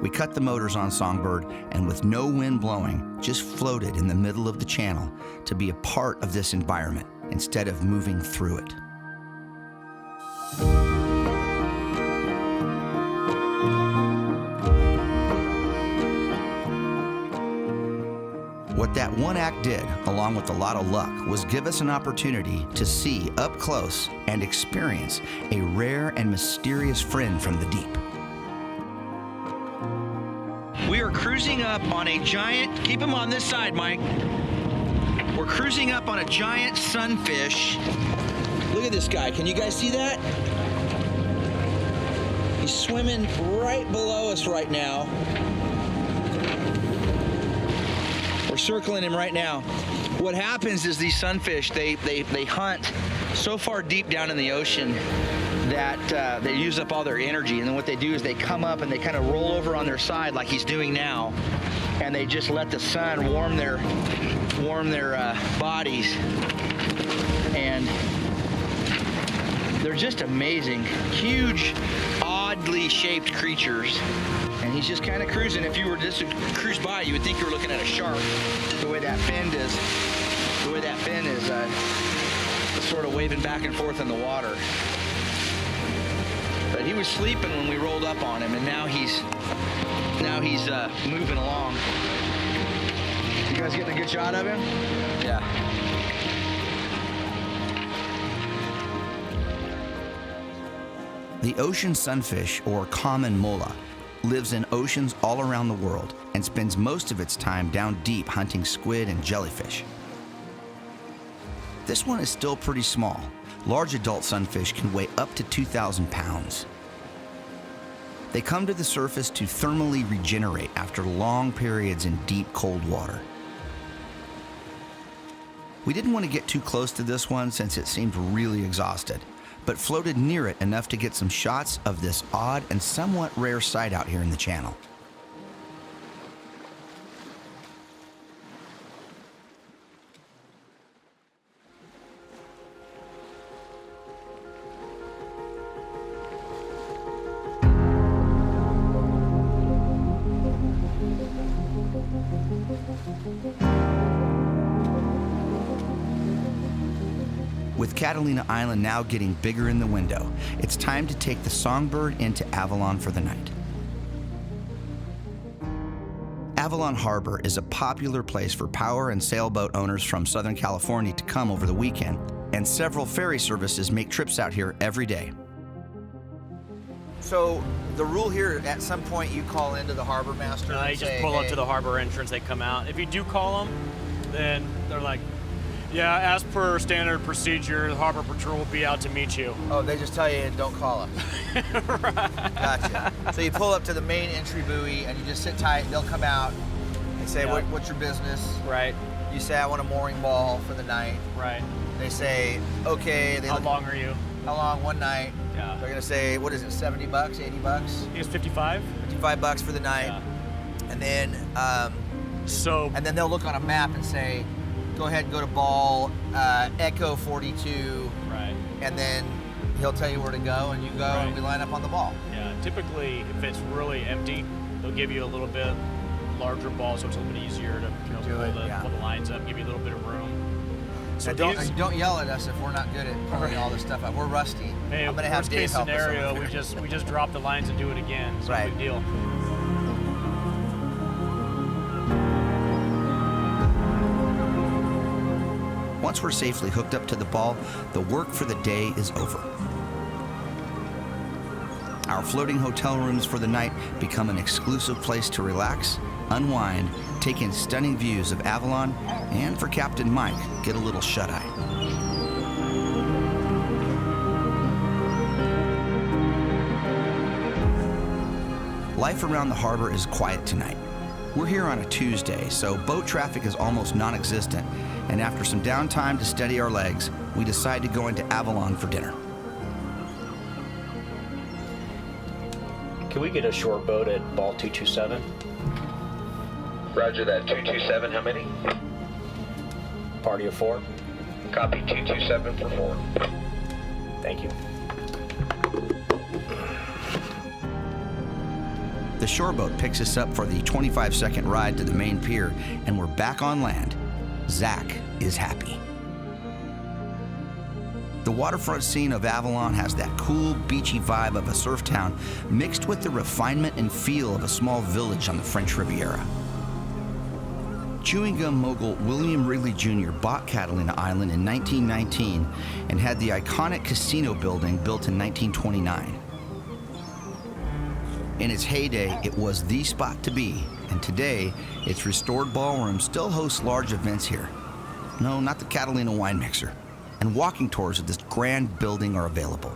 S1: We cut the motors on Songbird and with no wind blowing, just floated in the middle of the channel to be a part of this environment instead of moving through it. What that one act did, along with a lot of luck, was give us an opportunity to see up close and experience a rare and mysterious friend from the deep.
S5: We are
S1: we're cruising up on a giant, keep him on this side, Mike. We're cruising up on a giant sunfish. Look at this guy, can you guys see that? He's swimming right below us right now. We're circling him right now. What happens is these sunfish, they hunt so far deep down in the ocean that they use up all their energy, and then what they do is they come up and they kind of roll over on their side like he's doing now, and they just let the sun warm their bodies, and they're just amazing, huge, oddly shaped creatures. And he's just kind of cruising. If you were just to cruise by, you would think you were looking at a shark. The way that fin is, sort of waving back and forth in the water. But he was sleeping when we rolled up on him, and now he's moving along. You guys getting a good shot of him? Yeah. The ocean sunfish, or common mola, lives in oceans all around the world and spends most of its time down deep hunting squid and jellyfish. This one is still pretty small. Large adult sunfish can weigh up to 2,000 pounds. They come to the surface to thermally regenerate after long periods in deep, cold water. We didn't want to get too close to this one since it seemed really exhausted, but floated near it enough to get some shots of this odd and somewhat rare sight out here in the channel. With Catalina Island now getting bigger in the window, it's time to take the Songbird into Avalon for the night. Avalon Harbor is a popular place for power and sailboat owners from Southern California to come over the weekend, and several ferry services make trips out here every day. So the rule here, at some point you call into the harbor master and
S17: you just pull up to the harbor entrance, they come out. If you do call them, then they're like, yeah, as per standard procedure, the Harbor Patrol will be out to meet you.
S1: Oh, they just tell you don't call them. Right. Gotcha. So you pull up to the main entry buoy and you just sit tight. They'll come out and say, what's your business?
S17: Right.
S1: You say, I want a mooring ball for the night.
S17: Right.
S1: They say, okay.
S17: How long are you?
S1: How long? One night.
S17: Yeah.
S1: They're gonna say, what is it, 70 bucks, 80 bucks?
S17: I think it's 55.
S1: 55 bucks for the night.
S17: Yeah.
S1: And then, and then they'll look on a map and say, go ahead and go to ball Echo 42.
S17: Right.
S1: And then he'll tell you where to go, and you go, and we line up on the ball.
S17: Yeah. Typically, if it's really empty, they'll give you a little bit larger ball, so it's a little bit easier to pull the lines up, give you a little bit of room. So
S1: don't yell at us if we're not good at pulling all this stuff up. We're rusty.
S17: Hey,
S1: I'm gonna have
S17: worst case
S1: Dave help us
S17: scenario,
S1: over
S17: we
S1: there.
S17: just drop the lines and do it again. It's no big deal.
S1: Once we're safely hooked up to the ball, the work for the day is over. Our floating hotel rooms for the night become an exclusive place to relax, unwind, take in stunning views of Avalon, and for Captain Mike, get a little shut-eye. Life around the harbor is quiet tonight. We're here on a Tuesday, so boat traffic is almost non-existent, and after some downtime to steady our legs, we decide to go into Avalon for dinner.
S18: Can we get a short boat at ball 227?
S19: Roger that, 227, how many?
S18: Party of 4.
S19: Copy, 227 for 4.
S18: Thank you.
S1: The shoreboat picks us up for the 25-second ride to the main pier, and we're back on land. Zach is happy. The waterfront scene of Avalon has that cool, beachy vibe of a surf town mixed with the refinement and feel of a small village on the French Riviera. Chewing gum mogul William Wrigley Jr. bought Catalina Island in 1919 and had the iconic casino building built in 1929. In its heyday, it was the spot to be, and today, its restored ballroom still hosts large events here. No, not the Catalina wine mixer. And walking tours of this grand building are available.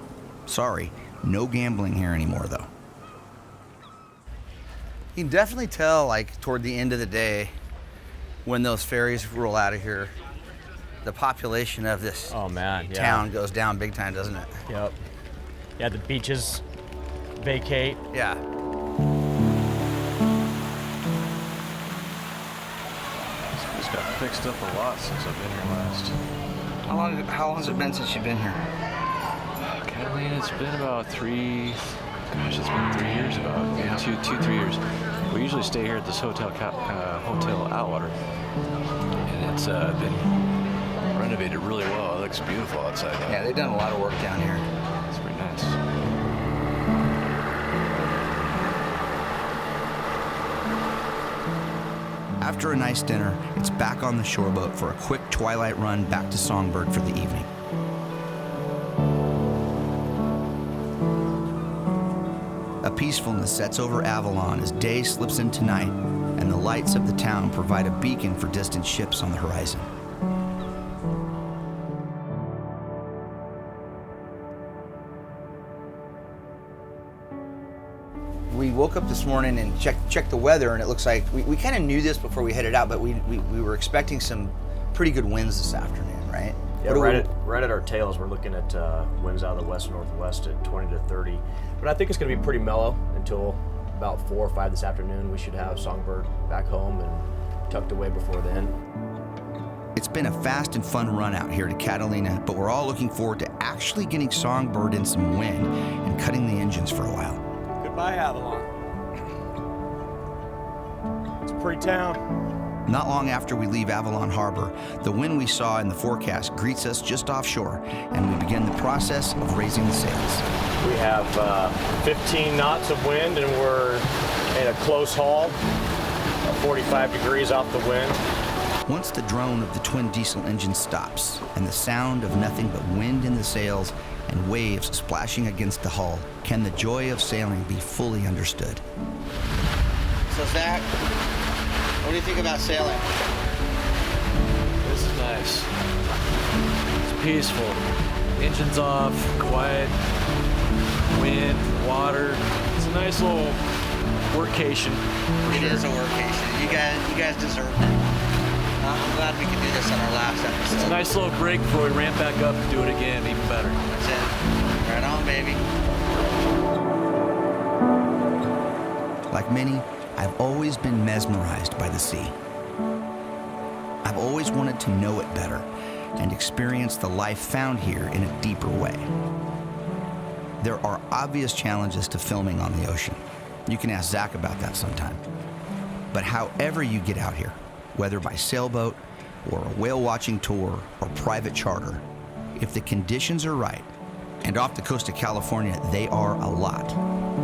S1: Sorry, no gambling here anymore, though. You can definitely tell, like, toward the end of the day, when those ferries roll out of here, the population of this town goes down big time, doesn't it?
S17: Yep. Yeah, the beaches vacate.
S1: Yeah.
S20: It's got fixed up a lot since I've been here last.
S1: How long has it been since you've been here?
S20: Catalina, it's been about it's been 3 years, about maybe 3 years. We usually stay here at this Hotel Outwater, and it's been renovated really well. It looks beautiful outside now.
S1: Yeah, they've done a lot of work down here.
S20: It's pretty nice.
S1: After a nice dinner, it's back on the shoreboat for a quick twilight run back to Songbird for the evening. A peacefulness sets over Avalon as day slips into night, and the lights of the town provide a beacon for distant ships on the horizon. We woke up this morning and checked the weather, and it looks like we kind of knew this before we headed out, but we were expecting some pretty good winds this afternoon, right?
S18: Yeah, right at our tails, we're looking at winds out of the west-northwest at 20 to 30. But I think it's going to be pretty mellow until about 4 or 5 this afternoon. We should have Songbird back home and tucked away before then.
S1: It's been a fast and fun run out here to Catalina, but we're all looking forward to actually getting Songbird in some wind and cutting the engines for a while.
S17: Goodbye, Avalon. It's a pretty town.
S1: Not long after we leave Avalon Harbor, the wind we saw in the forecast greets us just offshore, and we begin the process of raising the sails.
S18: We have 15 knots of wind, and we're in a close haul, 45 degrees off the wind.
S1: Once the drone of the twin diesel engine stops, and the sound of nothing but wind in the sails and waves splashing against the hull, can the joy of sailing be fully understood. So Zach, what do you think about sailing?
S20: This is nice. It's peaceful. Engines off, quiet, wind, water. It's a nice little workation.
S1: It is a workation. You guys deserve it. I'm glad we could do this on our last episode.
S20: It's a nice little break before we ramp back up and do it again, even better.
S1: That's it. Right on, baby. Like many, I've always been mesmerized by the sea. I've always wanted to know it better and experience the life found here in a deeper way. There are obvious challenges to filming on the ocean. You can ask Zach about that sometime. But however you get out here, whether by sailboat or a whale watching tour or private charter, if the conditions are right, and off the coast of California, they are a lot,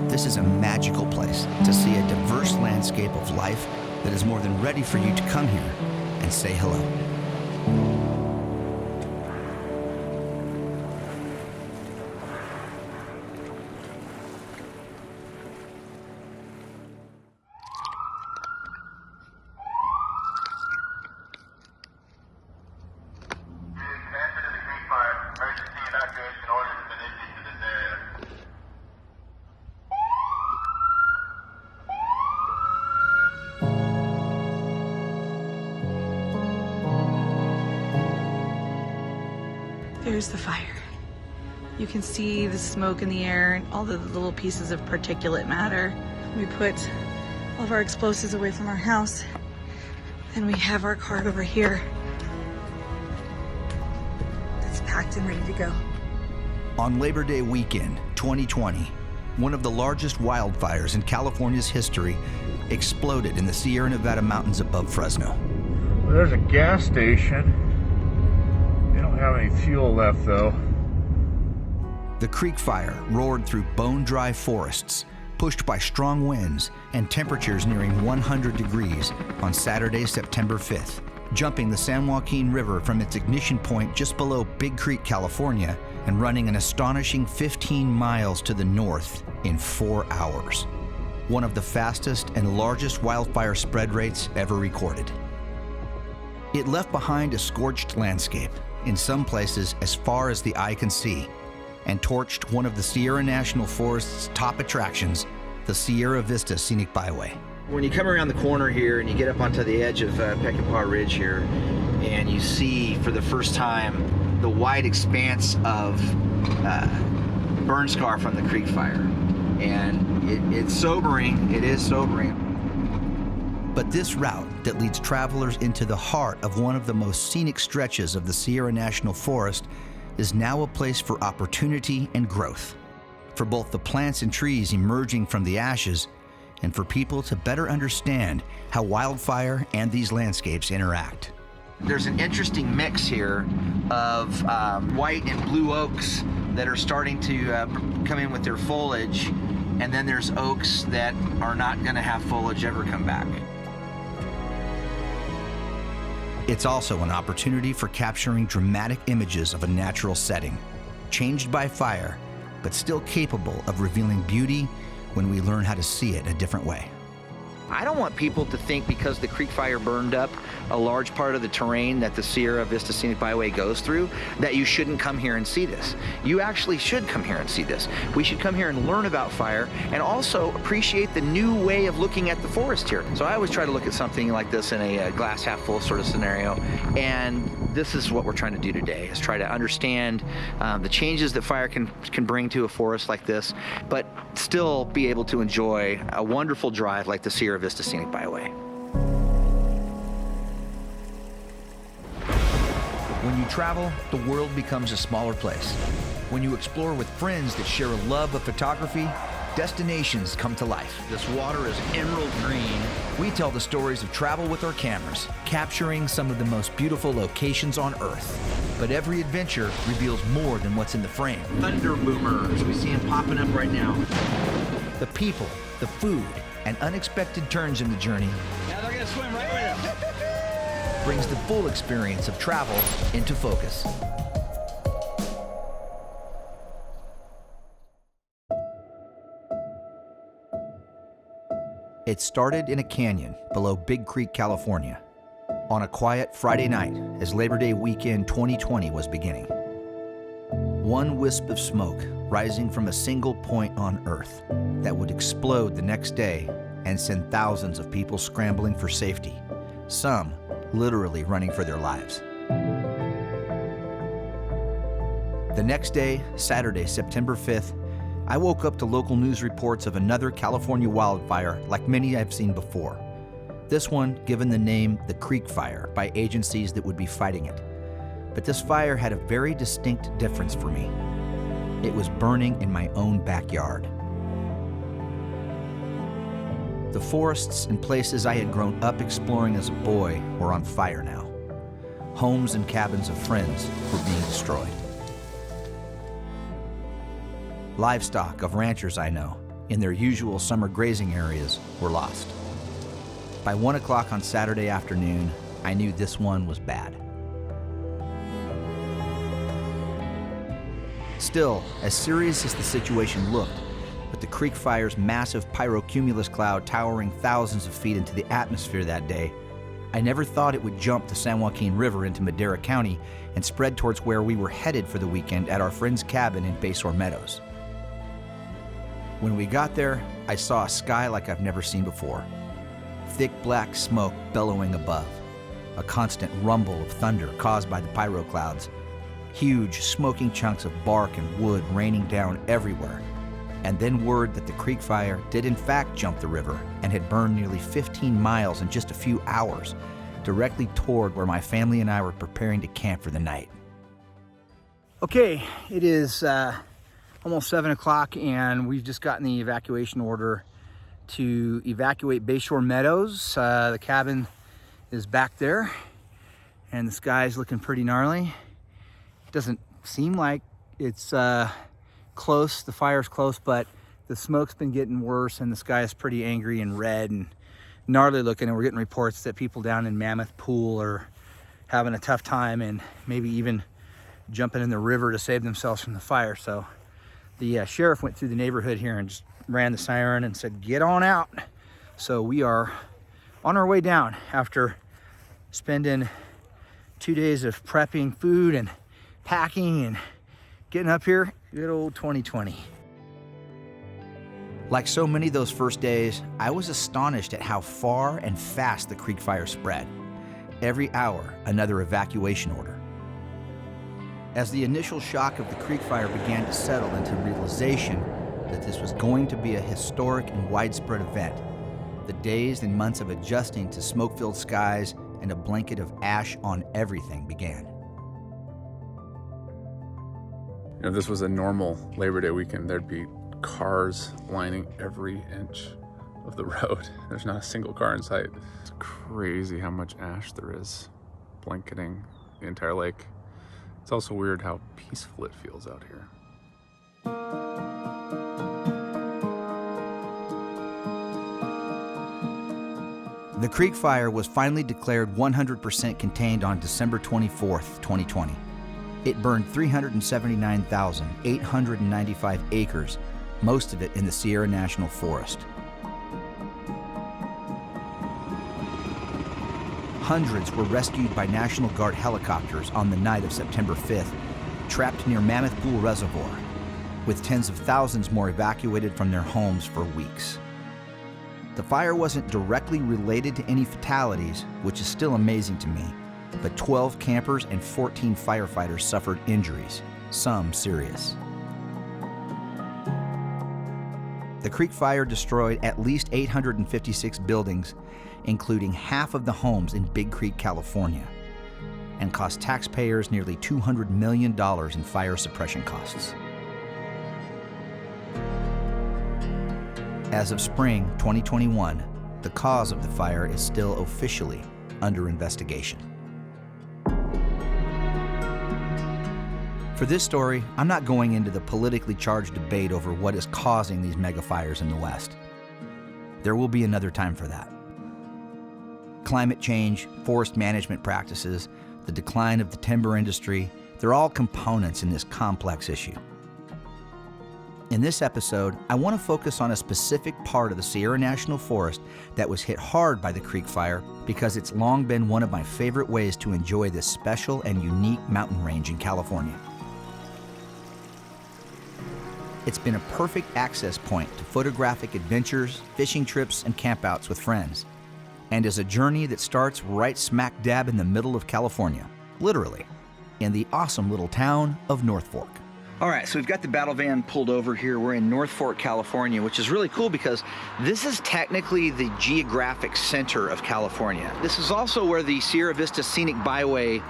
S1: this is a magical place to see a diverse landscape of life that is more than ready for you to come here and say hello.
S21: There's the fire. You can see the smoke in the air and all the little pieces of particulate matter. We put all of our explosives away from our house, and we have our car over here. It's packed and ready to go.
S1: On Labor Day weekend, 2020, one of the largest wildfires in California's history exploded in the Sierra Nevada mountains above Fresno.
S22: Well, there's a gas station. They don't have any fuel left, though.
S1: The creek fire roared through bone-dry forests, pushed by strong winds and temperatures nearing 100 degrees on Saturday, September 5th, jumping the San Joaquin River from its ignition point just below Big Creek, California, and running an astonishing 15 miles to the north in 4 hours. one of the fastest and largest wildfire spread rates ever recorded. It left behind a scorched landscape, in some places as far as the eye can see, and torched one of the Sierra National Forest's top attractions, the Sierra Vista Scenic Byway.
S5: When you come around the corner here and you get up onto the edge of Peckinpah Ridge here, and you see for the first time the wide expanse of burn scar from the creek fire. And it's sobering, it is sobering.
S1: But this route that leads travelers into the heart of one of the most scenic stretches of the Sierra National Forest is now a place for opportunity and growth, for both the plants and trees emerging from the ashes, and for people to better understand how wildfire and these landscapes interact.
S5: There's an interesting mix here of white and blue oaks that are starting to come in with their foliage, and then there's oaks that are not going to have foliage ever come back.
S1: It's also an opportunity for capturing dramatic images of a natural setting, changed by fire, but still capable of revealing beauty when we learn how to see it a different way.
S5: I don't want people to think because the creek fire burned up a large part of the terrain that the Sierra Vista Scenic Byway goes through, that you shouldn't come here and see this. You actually should come here and see this. We should come here and learn about fire and also appreciate the new way of looking at the forest here. So I always try to look at something like this in a glass half full sort of scenario, and this is what we're trying to do today, is try to understand the changes that fire can bring to a forest like this, but still be able to enjoy a wonderful drive like the Sierra Vista Scenic Byway.
S15: When you travel, the world becomes a smaller place. When you explore with friends that share a love of photography, destinations come to life.
S5: This water is emerald green.
S15: We tell the stories of travel with our cameras, capturing some of the most beautiful locations on Earth. But every adventure reveals more than what's in the frame.
S5: Thunder boomers, we see them popping up right now.
S15: The people, the food, and unexpected turns in the journey.
S5: Now they're gonna swim right with them.
S15: Brings the full experience of travel into focus.
S1: It started in a canyon below Big Creek, California, on a quiet Friday night as Labor Day weekend 2020 was beginning. One wisp of smoke rising from a single point on Earth that would explode the next day and send thousands of people scrambling for safety, some literally running for their lives. The next day, Saturday, September 5th, I woke up to local news reports of another California wildfire like many I've seen before. This one given the name the Creek Fire by agencies that would be fighting it. But this fire had a very distinct difference for me. It was burning in my own backyard. The forests and places I had grown up exploring as a boy were on fire now. Homes and cabins of friends were being destroyed. Livestock of ranchers I know, in their usual summer grazing areas, were lost. By 1 o'clock on Saturday afternoon, I knew this one was bad. Still, as serious as the situation looked, with the Creek Fire's massive pyrocumulus cloud towering thousands of feet into the atmosphere that day, I never thought it would jump the San Joaquin River into Madera County and spread towards where we were headed for the weekend at our friend's cabin in Basor Meadows. When we got there, I saw a sky like I've never seen before. Thick black smoke bellowing above, a constant rumble of thunder caused by the pyro clouds, huge smoking chunks of bark and wood raining down everywhere, and then word that the Creek Fire did in fact jump the river and had burned nearly 15 miles in just a few hours, directly toward where my family and I were preparing to camp for the night.
S7: Okay, it is almost 7 o'clock and we've just gotten the evacuation order to evacuate Basor Meadows. The cabin is back there and the sky's looking pretty gnarly. It doesn't seem like it's close, the fire's close, but the smoke's been getting worse and the sky is pretty angry and red and gnarly looking, and we're getting reports that people down in Mammoth Pool are having a tough time and maybe even jumping in the river to save themselves from the fire. So The sheriff went through the neighborhood here and just ran the siren and said, get on out. So we are on our way down after spending 2 days of prepping food and packing and getting up here. Good old 2020.
S1: Like so many of those first days, I was astonished at how far and fast the creek fire spread. Every hour, another evacuation order. As the initial shock of the creek fire began to settle into realization that this was going to be a historic and widespread event, the days and months of adjusting to smoke-filled skies and a blanket of ash on everything began.
S9: You know, if this was a normal Labor Day weekend, there'd be cars lining every inch of the road. There's not a single car in sight. It's crazy how much ash there is blanketing the entire lake. It's also weird how peaceful it feels out here.
S1: The creek fire was finally declared 100% contained on December 24th, 2020. It burned 379,895 acres, most of it in the Sierra National Forest. Hundreds were rescued by National Guard helicopters on the night of September 5th, trapped near Mammoth Pool Reservoir, with tens of thousands more evacuated from their homes for weeks. The fire wasn't directly related to any fatalities, which is still amazing to me, but 12 campers and 14 firefighters suffered injuries, some serious. The creek fire destroyed at least 856 buildings, including half of the homes in Big Creek, California, and cost taxpayers nearly $200 million in fire suppression costs. As of spring 2021, the cause of the fire is still officially under investigation. For this story, I'm not going into the politically charged debate over what is causing these mega fires in the West. There will be another time for that. Climate change, forest management practices, the decline of the timber industry, they're all components in this complex issue. In this episode, I want to focus on a specific part of the Sierra National Forest that was hit hard by the creek fire because it's long been one of my favorite ways to enjoy this special and unique mountain range in California. It's been a perfect access point to photographic adventures, fishing trips, and campouts with friends, and is a journey that starts right smack dab in the middle of California, literally, in the awesome little town of North Fork. All right, so we've got the battle van pulled over here. We're in North Fork, California, which is really cool because this is technically the geographic center of California. This is also where the Sierra Vista Scenic Byway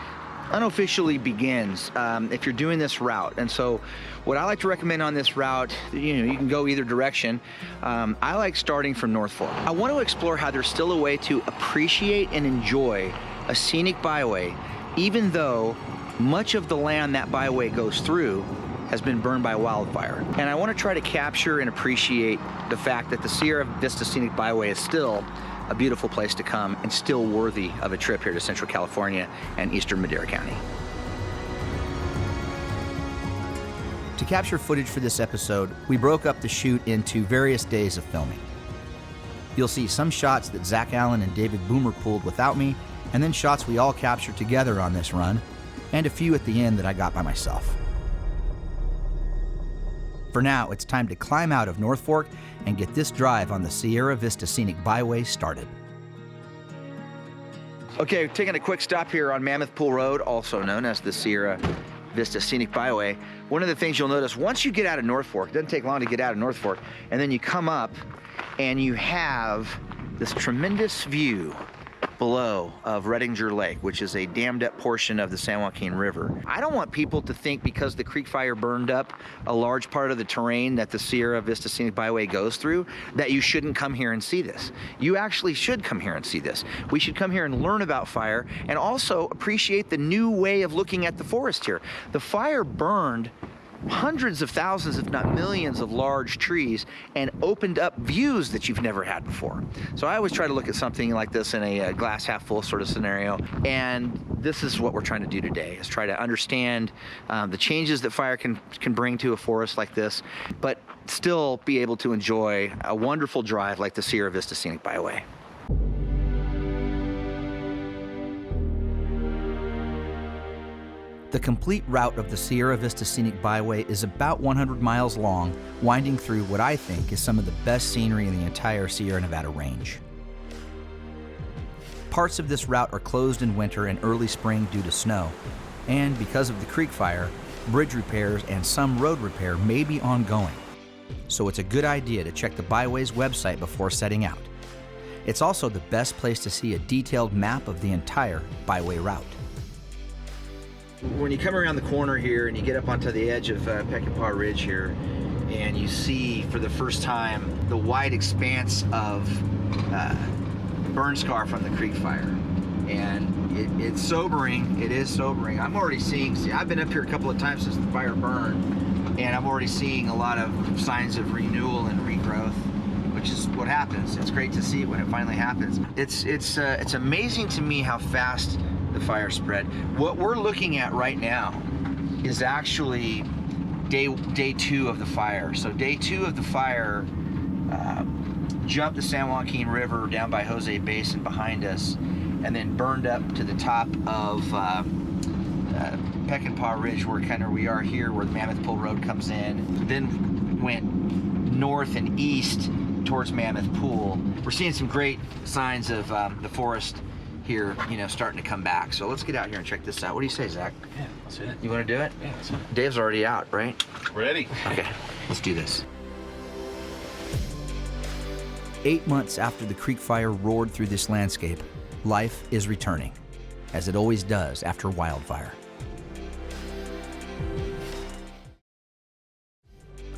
S1: unofficially begins if you're doing this route. And so what I like to recommend on this route, you can go either direction. I like starting from North Fork. I want to explore how there's still a way to appreciate and enjoy a scenic byway, even though much of the land that byway goes through has been burned by wildfire. And I want to try to capture and appreciate the fact that the Sierra Vista Scenic Byway is still a beautiful place to come and still worthy of a trip here to Central California and Eastern Madera County. To capture footage for this episode, we broke up the shoot into various days of filming. You'll see some shots that Zach Allen and David Boomer pulled without me, and then shots we all captured together on this run, and a few at the end that I got by myself. For now, it's time to climb out of North Fork and get this drive on the Sierra Vista Scenic Byway started. Okay, taking a quick stop here on Mammoth Pool Road, also known as the Sierra Vista Scenic Byway. One of the things you'll notice, once you get out of North Fork, it doesn't take long to get out of North Fork, and then you come up and you have this tremendous view below of Redinger Lake, which is a dammed up portion of the San Joaquin River. I don't want people to think because the creek fire burned up a large part of the terrain that the Sierra Vista Scenic Byway goes through, that you shouldn't come here and see this. You actually should come here and see this. We should come here and learn about fire and also appreciate the new way of looking at the forest here. The fire burned hundreds of thousands, if not millions, of large trees and opened up views that you've never had before. So I always try to look at something like this in a glass half full sort of scenario, and this is what we're trying to do today, is try to understand the changes that fire can bring to a forest like this, but still be able to enjoy a wonderful drive like the Sierra Vista Scenic Byway. The complete route of the Sierra Vista Scenic Byway is about 100 miles long, winding through what I think is some of the best scenery in the entire Sierra Nevada range. Parts of this route are closed in winter and early spring due to snow, and because of the creek fire, bridge repairs and some road repair may be ongoing. So it's a good idea to check the Byway's website before setting out. It's also the best place to see a detailed map of the entire Byway route. When you come around the corner here and you get up onto the edge of Peckinpah Ridge here, and you see for the first time the wide expanse of burn scar from the creek fire. And it's sobering, it is sobering. I'm already seeing, I've been up here a couple of times since the fire burned, and I'm already seeing a lot of signs of renewal and regrowth, which is what happens. It's great to see when it finally happens. It's amazing to me how fast the fire spread. What we're looking at right now is actually day 2 of the fire. So day 2 of the fire jumped the San Joaquin River down by Jose Basin behind us, and then burned up to the top of Peckinpah Ridge, where kind of we are here, where the Mammoth Pool Road comes in. Then went north and east towards Mammoth Pool. We're seeing some great signs of the forest here, starting to come back. So let's get out here and check this out. What do you say, Zach?
S20: Yeah, let's hit it.
S1: You want to do it?
S20: Yeah, let's hit it.
S1: Dave's already out, right?
S12: Ready.
S1: Okay, let's do this. 8 months after the creek fire roared through this landscape, life is returning, as it always does after wildfire.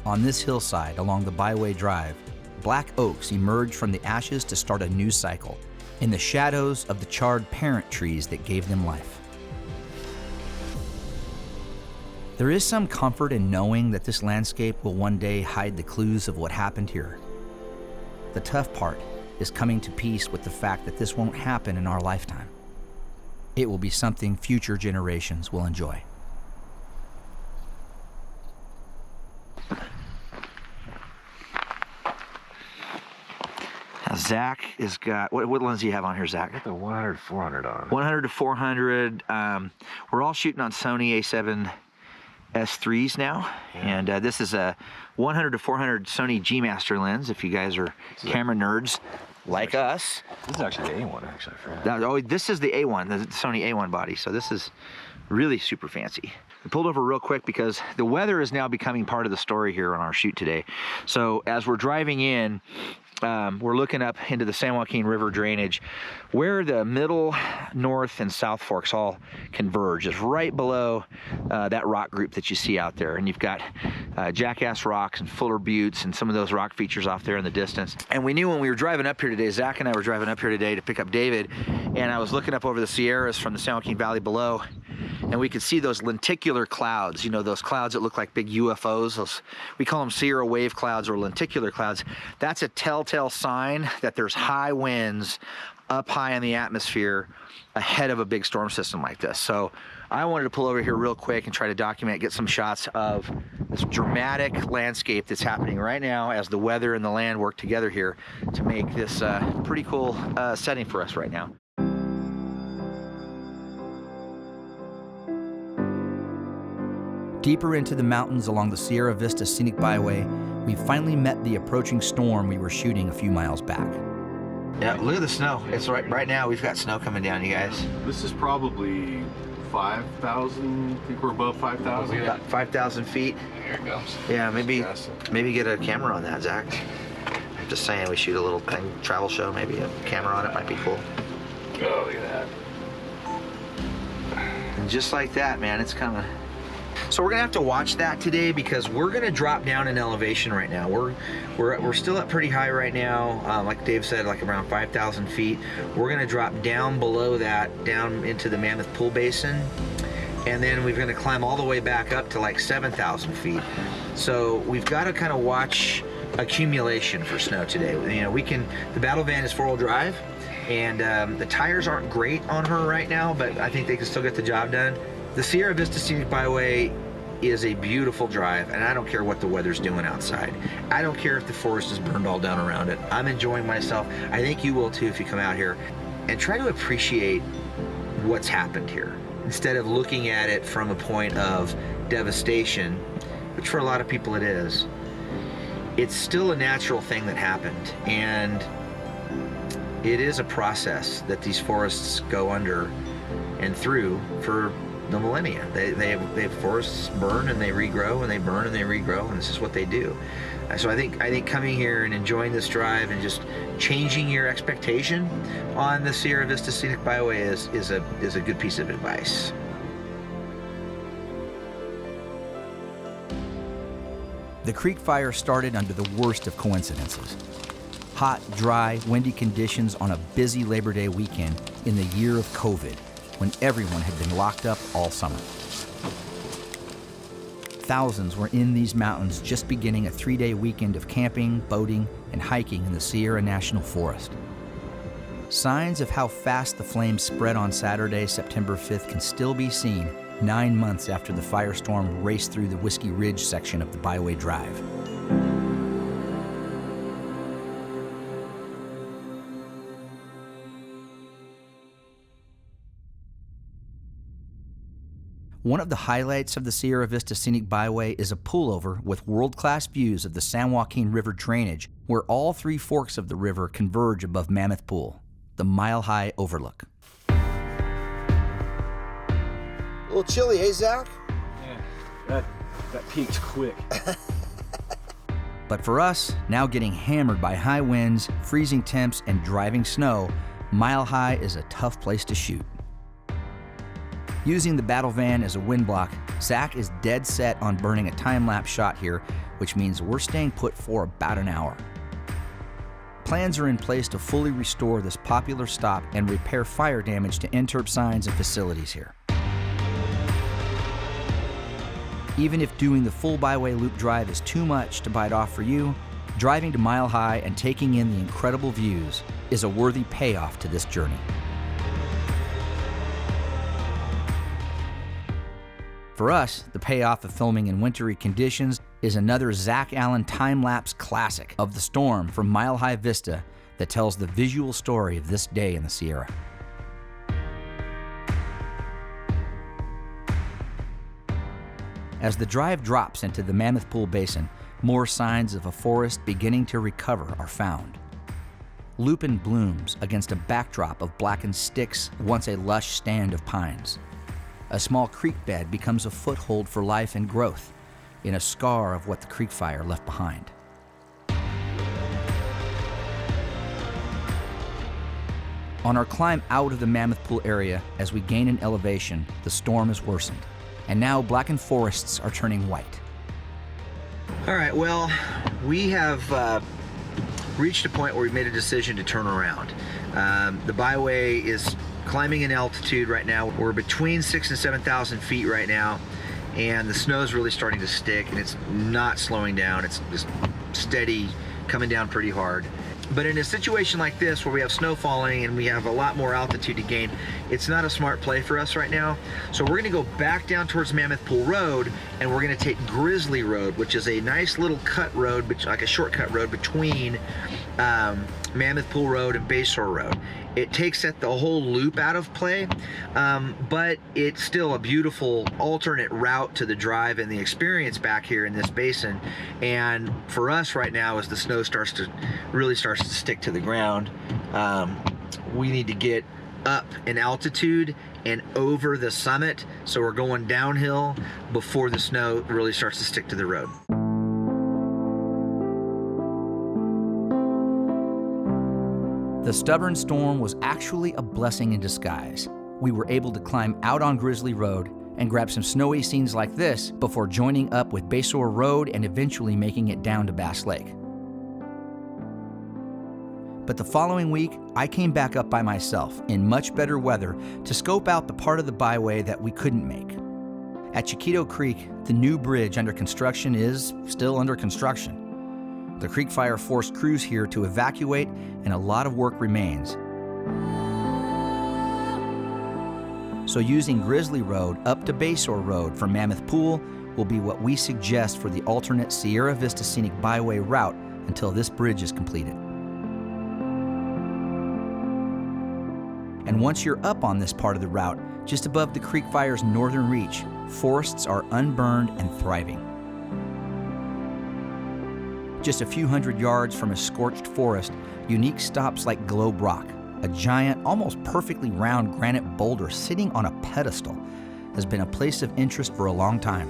S1: On this hillside along the Byway Drive, black oaks emerge from the ashes to start a new cycle, in the shadows of the charred parent trees that gave them life. There is some comfort in knowing that this landscape will one day hide the clues of what happened here. The tough part is coming to peace with the fact that this won't happen in our lifetime. It will be something future generations will enjoy. Now Zach has got, what lens do you have on here, Zach?
S20: I got the 100 to 400 on.
S1: 100 to 400. We're all shooting on Sony A7 S3s now, and this is a 100 to 400 Sony G Master lens. If you guys are camera nerds like us,
S20: this is actually the A1. Actually, I forgot.
S1: Oh, this is the A1, the Sony A1 body. So this is really super fancy. I pulled over real quick because the weather is now becoming part of the story here on our shoot today. So as we're driving in, we're looking up into the San Joaquin River drainage, where the middle, north, and south forks all converge. Is right below that rock group that you see out there. And you've got Jackass Rocks and Fuller Buttes and some of those rock features off there in the distance. And we knew when we were driving up here today, Zach and I were driving up here today to pick up David, and I was looking up over the Sierras from the San Joaquin Valley below, and we could see those lenticular clouds, those clouds that look like big UFOs. We call them Sierra wave clouds or lenticular clouds. That's a telltale sign that there's high winds up high in the atmosphere ahead of a big storm system like this. So I wanted to pull over here real quick and try to document, get some shots of this dramatic landscape that's happening right now as the weather and the land work together here to make this pretty cool setting for us right now. Deeper into the mountains along the Sierra Vista Scenic Byway, we finally met the approaching storm we were shooting a few miles back. Yeah, look at the snow. It's right now we've got snow coming down, you guys.
S12: This is probably 5,000. I think we're above 5,000.
S1: About 5,000 feet.
S20: Here it goes.
S1: Yeah, maybe get a camera on that, Zach. I'm just saying, we shoot a little thing, travel show, maybe a camera on it might be cool.
S20: Oh, look at that.
S1: And just like that, man, it's coming. So we're gonna have to watch that today because we're gonna drop down in elevation right now. We're still up pretty high right now, like Dave said, like around 5,000 feet. We're gonna drop down below that, down into the Mammoth Pool Basin,
S5: and then we're going to climb all the way back up to like 7,000 feet. So we've got to kind of watch accumulation for snow today. You know, the battle van is 4-wheel drive, and the tires aren't great on her right now, but I think they can still get the job done. The Sierra Vista Scenic Byway is a beautiful drive, and I don't care what the weather's doing outside. I don't care if the forest is burned all down around it. I'm enjoying myself. I think you will too if you come out here, and try to appreciate what's happened here instead of looking at it from a point of devastation, which for a lot of people it is. It's still a natural thing that happened, and it is a process that these forests go under and through for the millennia. They forests burn and they regrow, and they burn and they regrow, and this is what they do. So I think coming here and enjoying this drive and just changing your expectation on the Sierra Vista Scenic Byway is a good piece of advice.
S1: The creek fire started under the worst of coincidences. Hot, dry, windy conditions on a busy Labor Day weekend in the year of COVID, when everyone had been locked up all summer. Thousands were in these mountains just beginning a 3-day weekend of camping, boating, and hiking in the Sierra National Forest. Signs of how fast the flames spread on Saturday, September 5th can still be seen 9 months after the firestorm raced through the Whiskey Ridge section of the Byway Drive. One of the highlights of the Sierra Vista Scenic Byway is a pullover with world-class views of the San Joaquin River drainage, where all 3 forks of the river converge above Mammoth Pool, the mile-high overlook.
S5: A little chilly, eh, Zach?
S20: Yeah, that peaked quick.
S1: But for us, now getting hammered by high winds, freezing temps, and driving snow, Mile High is a tough place to shoot. Using the battle van as a wind block, Zach is dead set on burning a time-lapse shot here, which means we're staying put for about an hour. Plans are in place to fully restore this popular stop and repair fire damage to interp signs and facilities here. Even if doing the full Byway Loop drive is too much to bite off for you, driving to Mile High and taking in the incredible views is a worthy payoff to this journey. For us, the payoff of filming in wintry conditions is another Zach Allen time-lapse classic of the storm from Mile High Vista that tells the visual story of this day in the Sierra. As the drive drops into the Mammoth Pool Basin, more signs of a forest beginning to recover are found. Lupin blooms against a backdrop of blackened sticks, once a lush stand of pines. A small creek bed becomes a foothold for life and growth in a scar of what the creek fire left behind. On our climb out of the Mammoth Pool area, as we gain in elevation, the storm has worsened, and now blackened forests are turning white.
S5: All right, well, we have reached a point where we've made a decision to turn around. The byway is climbing in altitude right now. We're between 6,000 and 7,000 feet right now, and the snow is really starting to stick, and it's not slowing down. It's just steady, coming down pretty hard. But in a situation like this, where we have snow falling and we have a lot more altitude to gain, it's not a smart play for us right now. So we're gonna go back down towards Mammoth Pool Road, and we're gonna take Grizzly Road, which is a nice little cut road, like a shortcut road between Mammoth Pool Road and Bayshore Road. It takes the whole loop out of play, but it's still a beautiful alternate route to the drive and the experience back here in this basin. And for us right now, as the snow starts to stick to the ground, we need to get up in altitude and over the summit, so we're going downhill before the snow really starts to stick to the road.
S1: The stubborn storm was actually a blessing in disguise. We were able to climb out on Grizzly Road and grab some snowy scenes like this before joining up with Bayshore Road and eventually making it down to Bass Lake. But the following week, I came back up by myself in much better weather to scope out the part of the byway that we couldn't make. At Chiquito Creek, the new bridge under construction is still under construction. The creek fire forced crews here to evacuate, and a lot of work remains. So using Grizzly Road up to Bayshore Road from Mammoth Pool will be what we suggest for the alternate Sierra Vista Scenic Byway route until this bridge is completed. And once you're up on this part of the route, just above the creek fire's northern reach, forests are unburned and thriving. Just a few hundred yards from a scorched forest, unique stops like Globe Rock, a giant, almost perfectly round granite boulder sitting on a pedestal, has been a place of interest for a long time.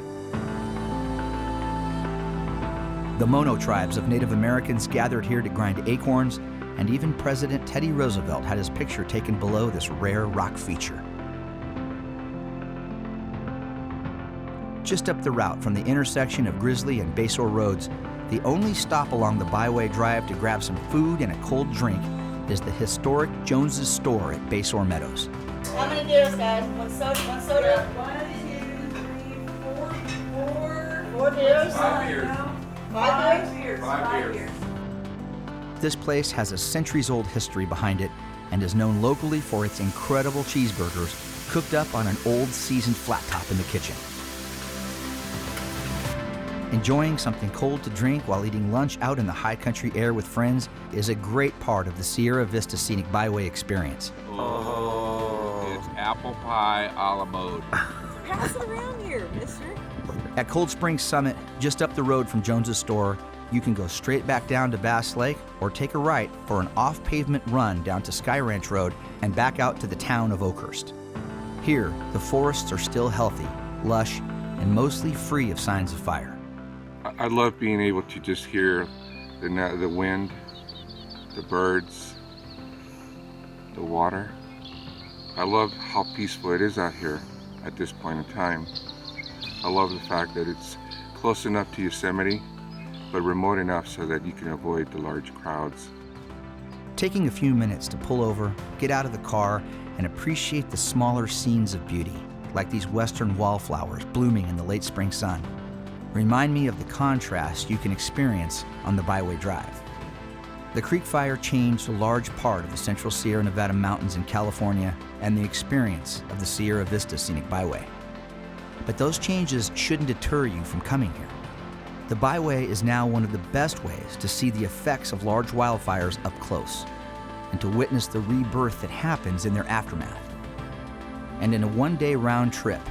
S1: The Mono tribes of Native Americans gathered here to grind acorns, and even President Teddy Roosevelt had his picture taken below this rare rock feature. Just up the route from the intersection of Grizzly and Bayshore Roads, the only stop along the Byway Drive to grab some food and a cold drink is the historic Jones's Store at Bayshore Meadows.
S3: How many beers, guys? One soda? One soda? 4 beers?
S11: 5 beers.
S3: 5 beers?
S11: 5 beers.
S1: This place has a centuries-old history behind it and is known locally for its incredible cheeseburgers cooked up on an old seasoned flat top in the kitchen. Enjoying something cold to drink while eating lunch out in the high country air with friends is a great part of the Sierra Vista Scenic Byway experience.
S11: Oh, it's apple pie a la mode.
S3: Pass it around here, mister.
S1: At Cold Springs Summit, just up the road from Jones's Store, you can go straight back down to Bass Lake or take a right for an off-pavement run down to Sky Ranch Road and back out to the town of Oakhurst. Here, the forests are still healthy, lush, and mostly free of signs of fire.
S11: I love being able to just hear the wind, the birds, the water. I love how peaceful it is out here at this point in time. I love the fact that it's close enough to Yosemite, but remote enough so that you can avoid the large crowds.
S1: Taking a few minutes to pull over, get out of the car, and appreciate the smaller scenes of beauty, like these western wildflowers blooming in the late spring sun, remind me of the contrast you can experience on the Byway Drive. The creek fire changed a large part of the central Sierra Nevada mountains in California and the experience of the Sierra Vista Scenic Byway. But those changes shouldn't deter you from coming here. The Byway is now one of the best ways to see the effects of large wildfires up close and to witness the rebirth that happens in their aftermath. And in a one-day round trip,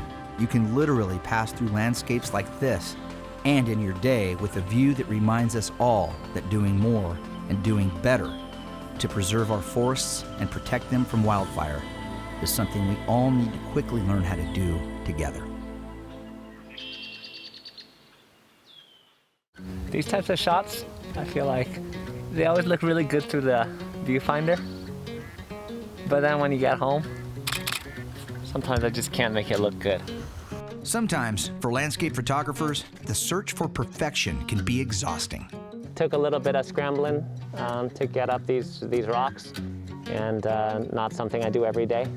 S1: you can literally pass through landscapes like this and in your day with a view that reminds us all that doing more and doing better to preserve our forests and protect them from wildfire is something we all need to quickly learn how to do together.
S23: These types of shots, I feel like they always look really good through the viewfinder. But then when you get home, sometimes I just can't make it look good.
S1: Sometimes, for landscape photographers, the search for perfection can be exhausting.
S23: Took a little bit of scrambling to get up these rocks, and not something I do every day.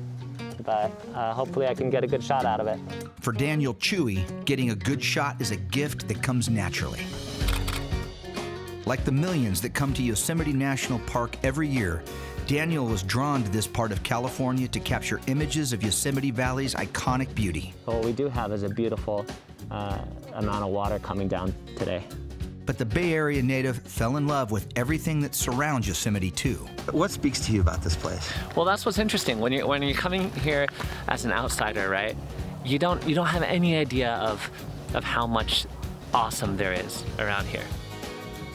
S23: But hopefully I can get a good shot out of it.
S1: For Daniel Chewy, getting a good shot is a gift that comes naturally. Like the millions that come to Yosemite National Park every year, Daniel was drawn to this part of California to capture images of Yosemite Valley's iconic beauty.
S23: What we do have is a beautiful amount of water coming down today.
S1: But the Bay Area native fell in love with everything that surrounds Yosemite too. What speaks to you about this place?
S23: Well, that's what's interesting. When you're coming here as an outsider, right? You don't have any idea of how much awesome there is around here.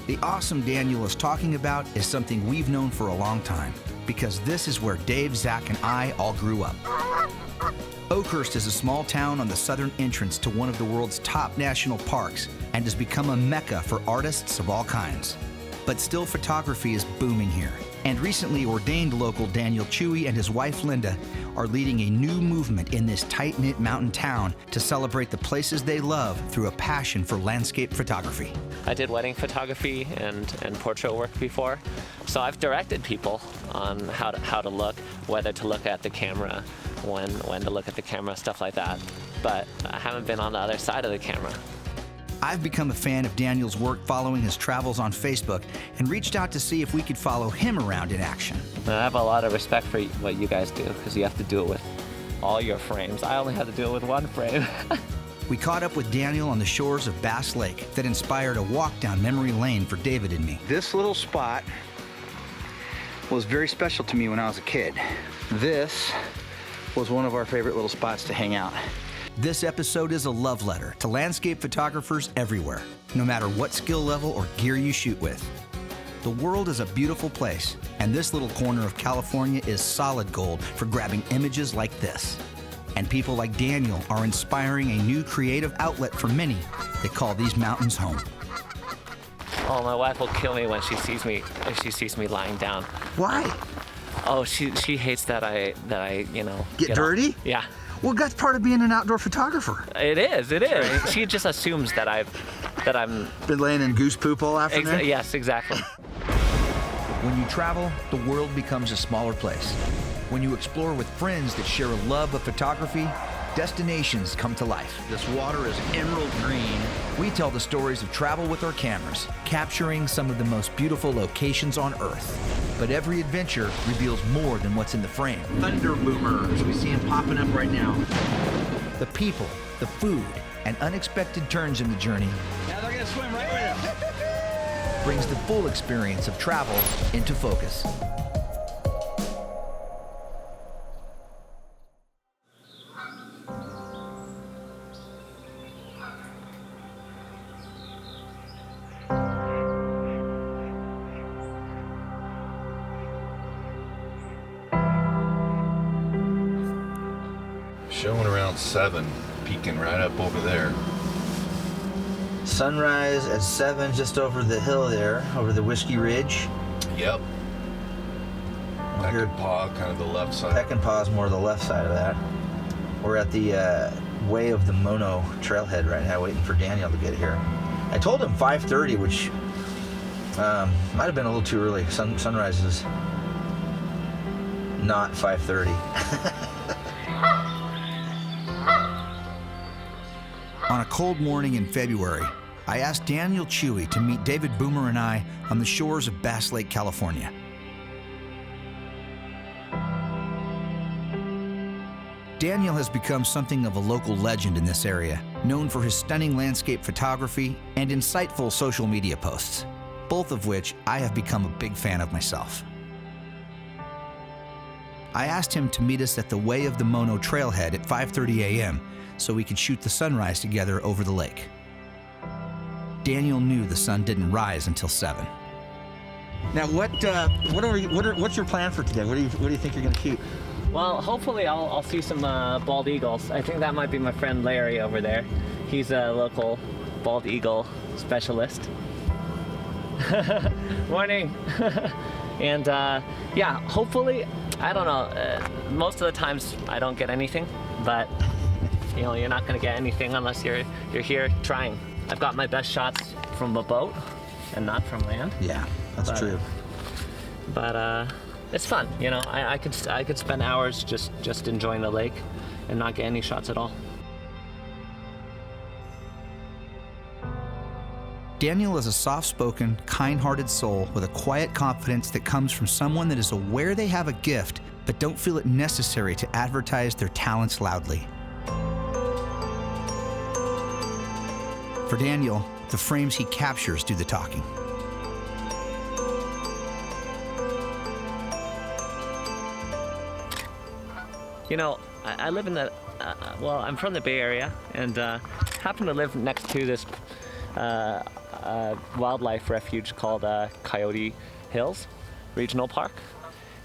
S1: The awesome Daniel is talking about is something we've known for a long time, because this is where Dave, Zach, and I all grew up. Oakhurst is a small town on the southern entrance to one of the world's top national parks and has become a mecca for artists of all kinds. But still photography is booming here. And recently ordained local Daniel Chewy and his wife Linda are leading a new movement in this tight-knit mountain town to celebrate the places they love through a passion for landscape photography.
S23: I did wedding photography and portrait work before, so I've directed people on how to look, whether to look at the camera, when to look at the camera, stuff like that. but I haven't been on the other side of the camera.
S1: I've become a fan of Daniel's work following his travels on Facebook and reached out to see if we could follow him around in action.
S23: And I have a lot of respect for what you guys do, because you have to do it with all your frames. I only have to do it with one frame.
S1: We caught up with Daniel on the shores of Bass Lake that inspired a walk down memory lane for David and me. This little spot was very special to me when I was a kid. This was one of our favorite little spots to hang out. This episode is a love letter to landscape photographers everywhere, no matter what skill level or gear you shoot with. The world is a beautiful place, and this little corner of California is solid gold for grabbing images like this. And people like Daniel are inspiring a new creative outlet for many that call these mountains home.
S23: Oh, my wife will kill me when she sees me if she sees me lying down.
S1: Why?
S23: Oh, she hates that I
S1: Get dirty?
S23: Yeah.
S1: Well, that's part of being an outdoor photographer.
S23: It is. She just assumes that I'm
S1: been laying in goose poop all afternoon.
S23: Yes, exactly.
S15: When you travel, the world becomes a smaller place. When you explore with friends that share a love of photography, destinations come to life.
S1: This water is emerald green.
S15: We tell the stories of travel with our cameras, capturing some of the most beautiful locations on Earth. But every adventure reveals more than what's in the frame.
S1: Thunder boomers, we see them popping up right now.
S15: The people, the food, and unexpected turns in the journey
S1: Now they're gonna swim right with us.
S15: brings the full experience of travel into focus.
S12: Showing around 7, peeking right up over there.
S1: Sunrise at 7 just over the hill there, over the Whiskey Ridge.
S12: Yep. Peckinpah, kind of the left side.
S1: Peckinpah's more the left side of that. We're at the way of the Mono trailhead right now, waiting for Daniel to get here. I told him 5:30, which might have been a little too early. Sunrise is not 5:30. On a cold morning in February, I asked Daniel Chewy to meet David Boomer and I on the shores of Bass Lake, California. Daniel has become something of a local legend in this area, known for his stunning landscape photography and insightful social media posts, both of which I have become a big fan of myself. I asked him to meet us at the Way of the Mono trailhead at 5:30 a.m. so we could shoot the sunrise together over the lake. Daniel knew the sun didn't rise until 7. Now, what's your plan for today? What do you think you're going to shoot?
S23: Well, hopefully I'll see some bald eagles. I think that might be my friend Larry over there. He's a local bald eagle specialist. Morning. And yeah, hopefully, I don't know, most of the times I don't get anything, but you know, you're not gonna get anything unless you're here trying. I've got my best shots from a boat and not from land.
S1: Yeah, that's true.
S23: But it's fun, you know. I could spend hours just enjoying the lake and not get any shots at all.
S1: Daniel is a soft-spoken, kind-hearted soul with a quiet confidence that comes from someone that is aware they have a gift, but don't feel it necessary to advertise their talents loudly. For Daniel, the frames he captures do the talking.
S23: You know, I live in the, well, I'm from the Bay Area and happen to live next to this wildlife refuge called Coyote Hills Regional Park.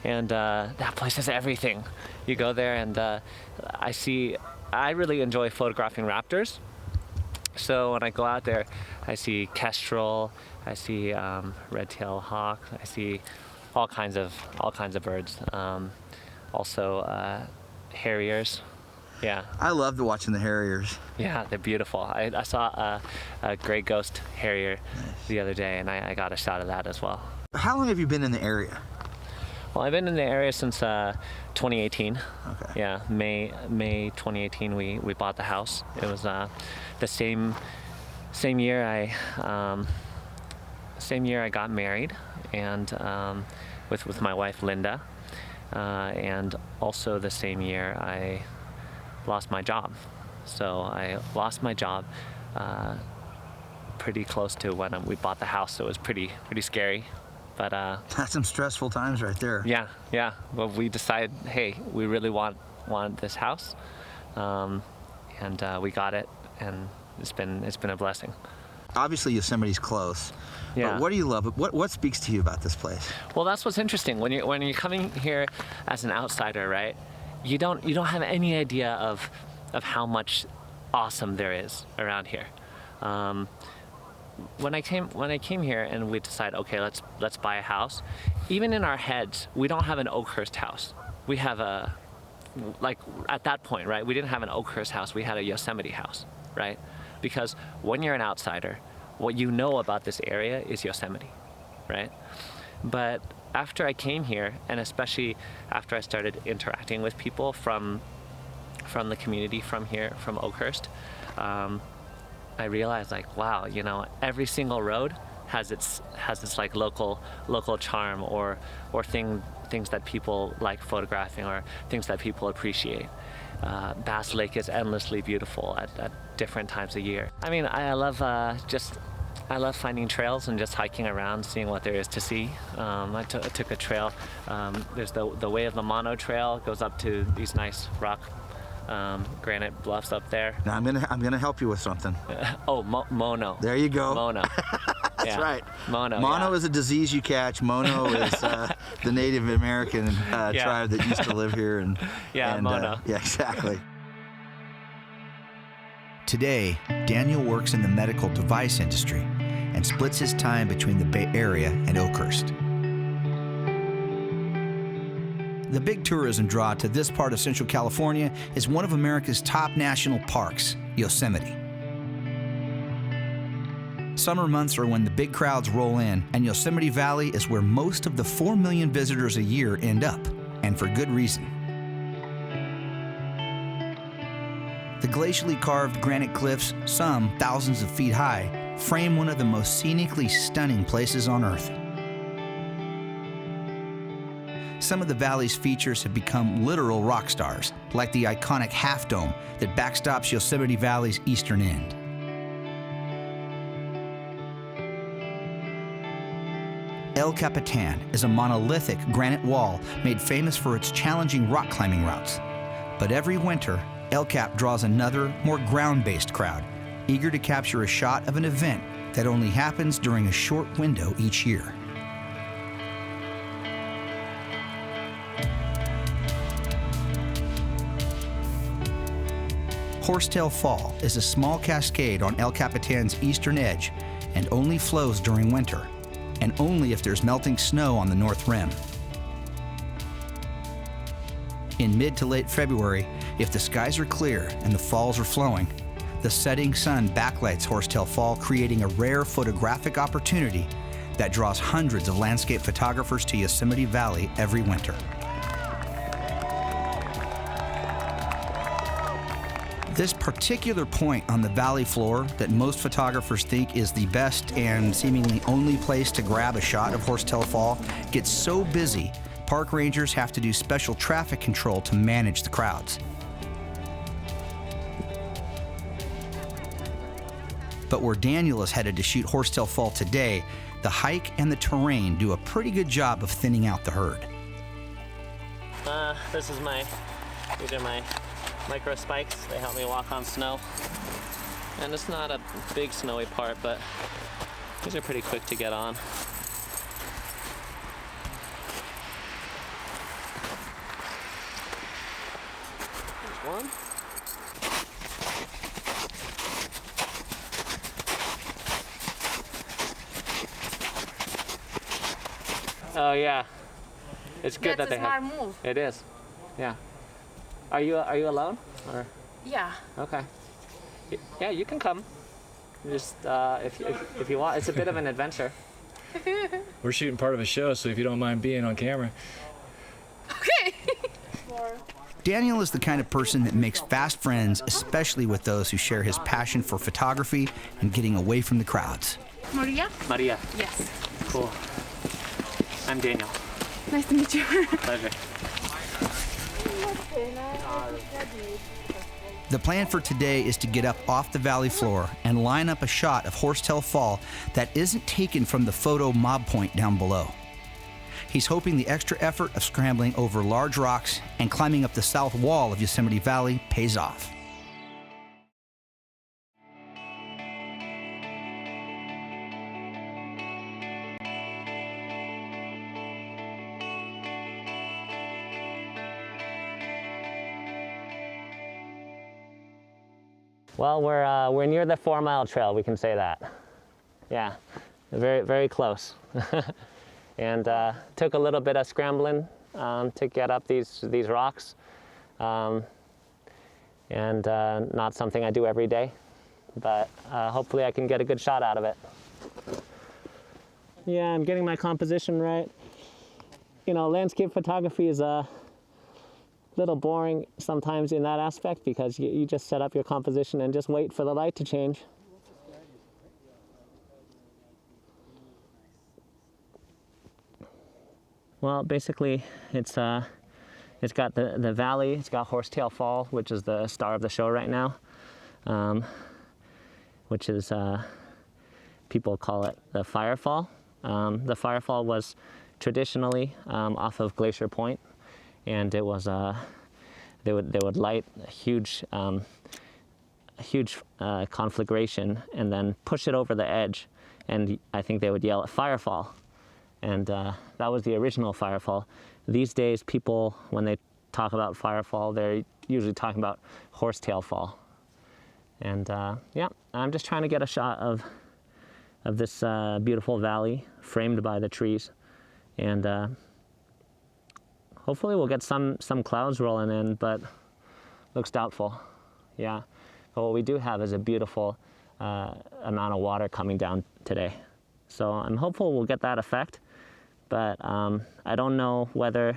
S23: And that place has everything. You go there and I really enjoy photographing raptors. So when I go out there, I see kestrel, I see red-tailed hawk, I see all kinds of birds. Also harriers. Yeah.
S1: I loved watching the harriers.
S23: Yeah, they're beautiful. I saw a gray ghost harrier the other day, and I got a shot of that as well.
S1: How long have you been in the area?
S23: Well, I've been in the area since 2018. Okay. Yeah, May 2018 we bought the house. It was the same year I got married, and with my wife Linda, and also the same year I lost my job. So I lost my job pretty close to when we bought the house. So it was pretty scary. But
S7: that's some stressful times right there.
S23: Yeah. Well, we decided, hey, we really want this house, and we got it, and it's been a blessing.
S7: Obviously, Yosemite's close.
S23: Yeah.
S7: But what do you love? What speaks to you about this place?
S23: Well, that's what's interesting. When you're coming here as an outsider, right? You don't have any idea of how much awesome there is around here. When I came here and we decided, okay, let's buy a house. Even in our heads, we don't have an Oakhurst house. We have at that point, right? We didn't have an Oakhurst house. We had a Yosemite house, right? Because when you're an outsider, what you know about this area is Yosemite, right? But after I came here, and especially after I started interacting with people from the community from here, from Oakhurst, I realized, like, wow, every single road has its like local charm or things that people like photographing or things that people appreciate. Bass Lake is endlessly beautiful at different times of year. I mean, I love finding trails and just hiking around, seeing what there is to see. I took a trail. There's the Way of the Mono Trail. It goes up to these nice rock granite bluffs up there.
S7: Now I'm gonna help you with something.
S23: Mono.
S7: There you go.
S23: Mono.
S7: That's right.
S23: Mono.
S7: Mono is a disease you catch. Mono is the Native American tribe that used to live here.
S23: Mono.
S7: Yeah, exactly.
S1: Today, Daniel works in the medical device industry and splits his time between the Bay Area and Oakhurst. The big tourism draw to this part of Central California is one of America's top national parks, Yosemite. Summer months are when the big crowds roll in, and Yosemite Valley is where most of the 4 million visitors a year end up, and for good reason. The glacially carved granite cliffs, some thousands of feet high, frame one of the most scenically stunning places on Earth. Some of the valley's features have become literal rock stars, like the iconic Half Dome that backstops Yosemite Valley's eastern end. El Capitan is a monolithic granite wall made famous for its challenging rock climbing routes. But every winter, El Cap draws another, more ground-based crowd, eager to capture a shot of an event that only happens during a short window each year. Horsetail Fall is a small cascade on El Capitan's eastern edge and only flows during winter, and only if there's melting snow on the north rim. In mid to late February, if the skies are clear and the falls are flowing, the setting sun backlights Horsetail Fall, creating a rare photographic opportunity that draws hundreds of landscape photographers to Yosemite Valley every winter. This particular point on the valley floor that most photographers think is the best and seemingly only place to grab a shot of Horsetail Fall gets so busy, park rangers have to do special traffic control to manage the crowds. But where Daniel is headed to shoot Horsetail Fall today, the hike and the terrain do a pretty good job of thinning out the herd.
S23: These are my micro spikes. They help me walk on snow. And it's not a big snowy part, but these are pretty quick to get on. There's one. Oh yeah. It's good that they have.
S2: That's a smart move.
S23: It is. Yeah. Are you alone? Or?
S2: Yeah.
S23: Okay. Yeah, you can come. Just if you want, it's a bit of an adventure.
S16: We're shooting part of a show, so if you don't mind being on camera.
S1: Daniel is the kind of person that makes fast friends, especially with those who share his passion for photography and getting away from the crowds.
S2: Maria?
S23: Maria.
S2: Yes.
S23: Cool. I'm Daniel.
S2: Nice to meet you.
S23: Pleasure.
S1: The plan for today is to get up off the valley floor and line up a shot of Horsetail Fall that isn't taken from the photo mob point down below. He's hoping the extra effort of scrambling over large rocks and climbing up the south wall of Yosemite Valley pays off.
S23: Well, we're near the 4 Mile Trail, we can say that. Yeah, very, very close. And took a little bit of scrambling to get up these rocks. And not something I do every day, but hopefully I can get a good shot out of it. Yeah, I'm getting my composition right. You know, landscape photography is a little boring sometimes in that aspect because you just set up your composition and just wait for the light to change. Well, basically it's got the valley, it's got Horsetail Fall, which is the star of the show right now, which is, people call it the Firefall. The Firefall was traditionally off of Glacier Point, and it was they would light a huge conflagration and then push it over the edge, and I think they would yell at Firefall, and that was the original Firefall. These days, people, when they talk about Firefall, they're usually talking about Horsetail Fall, and yeah, I'm just trying to get a shot of this beautiful valley framed by the trees, and hopefully we'll get some clouds rolling in, but looks doubtful. Yeah, but what we do have is a beautiful amount of water coming down today. So I'm hopeful we'll get that effect, but I don't know whether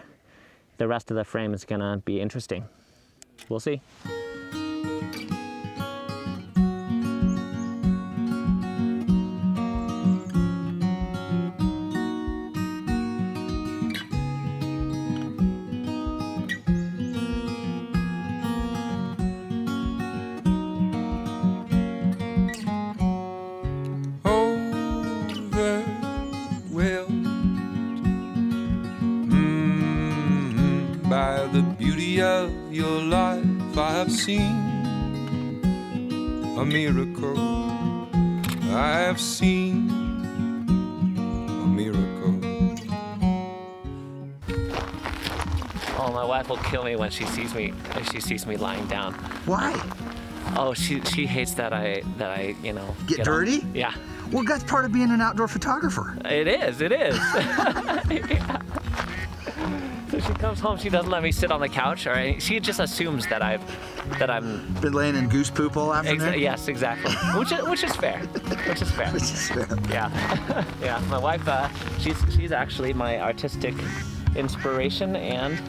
S23: the rest of the frame is gonna be interesting. We'll see.
S8: By the beauty of your life, I have seen a miracle. I have seen a miracle.
S23: Oh, my wife will kill me when she sees me lying down.
S1: Why?
S23: Oh, she hates that I you know
S1: Get dirty?
S23: Yeah.
S1: Well, that's part of being an outdoor photographer.
S23: It is. Yeah. So she comes home, she doesn't let me sit on the couch, or she just assumes that I'm
S1: been laying in goose poop all afternoon.
S23: Yes, exactly. Which is fair. Which is fair. Yeah. Yeah. My wife, she's actually my artistic inspiration and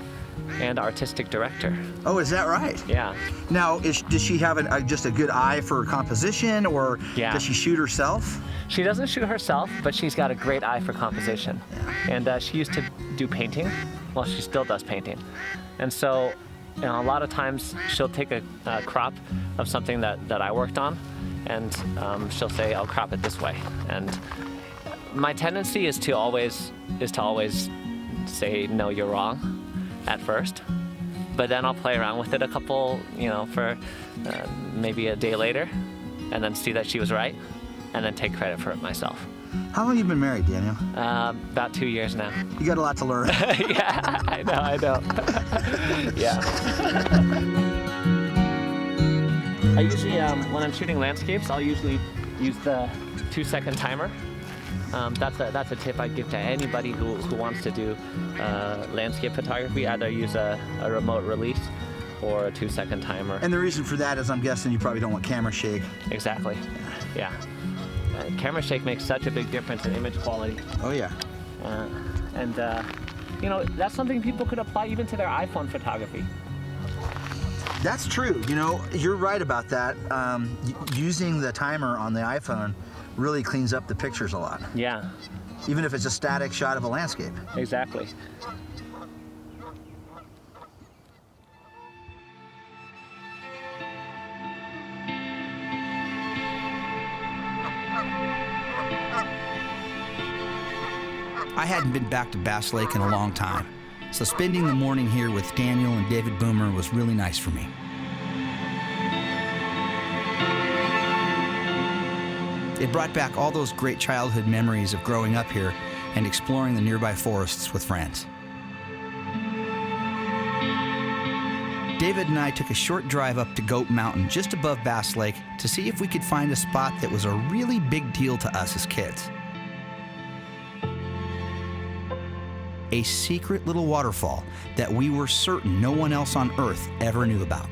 S23: artistic director.
S1: Oh, is that right?
S23: Yeah.
S1: Now, does she have just a good eye for composition, or does she shoot herself?
S23: She doesn't shoot herself, but she's got a great eye for composition. Yeah. And she used to do painting. Well, she still does painting. And so, you know, a lot of times she'll take a crop of something that I worked on, and she'll say, I'll crop it this way. And my tendency is to always say, no, you're wrong at first. But then I'll play around with it a couple, for maybe a day later, and then see that she was right, and then take credit for it myself.
S1: How long have you been married, Daniel?
S23: About 2 years now.
S1: You got a lot to learn.
S23: Yeah, I know. Yeah. I usually, when I'm shooting landscapes, I'll usually use the 2-second timer. That's a tip I'd give to anybody who wants to do landscape photography. Either use a remote release or a 2-second timer.
S1: And the reason for that is, I'm guessing you probably don't want camera shake.
S23: Exactly. Yeah. Camera shake makes such a big difference in image quality.
S1: Oh yeah.
S23: And that's something people could apply even to their iPhone photography.
S7: That's true. You know, you're right about that. Using the timer on the iPhone really cleans up the pictures a lot.
S23: Yeah.
S7: Even if it's a static shot of a landscape.
S23: Exactly.
S1: I hadn't been back to Bass Lake in a long time, so spending the morning here with Daniel and David Boomer was really nice for me. It brought back all those great childhood memories of growing up here and exploring the nearby forests with friends. David and I took a short drive up to Goat Mountain just above Bass Lake to see if we could find a spot that was a really big deal to us as kids. A secret little waterfall that we were certain no one else on Earth ever knew about.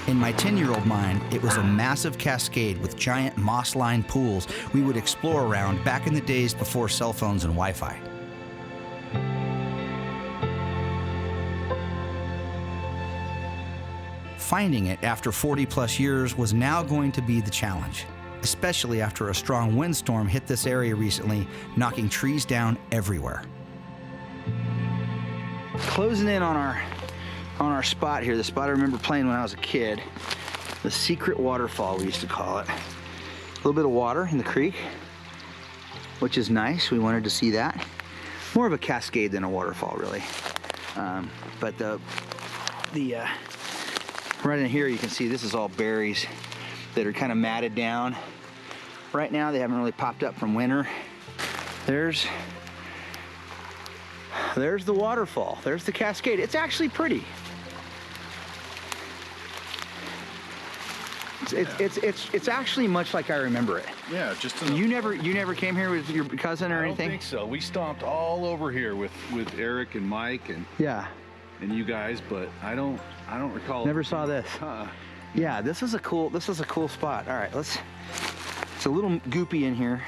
S1: In my 10-year-old mind, it was a massive cascade with giant moss-lined pools we would explore around back in the days before cell phones and Wi-Fi. Finding it after 40-plus years was now going to be the challenge, especially after a strong windstorm hit this area recently, knocking trees down everywhere.
S7: Closing in on our spot here, the spot I remember playing when I was a kid, the secret waterfall we used to call it. A little bit of water in the creek, which is nice. We wanted to see that. More of a cascade than a waterfall, really. But right in here you can see this is all berries that are kind of matted down. Right now they haven't really popped up from winter. There's the waterfall. There's the cascade. It's actually pretty. It's actually much like I remember it.
S12: Yeah, just
S7: you never came here with your cousin or anything?
S12: I don't think so. We stomped all over here with Eric and Mike and you guys, but I don't recall.
S7: Never saw this. Yeah, this is a cool spot. All right, it's a little goopy in here.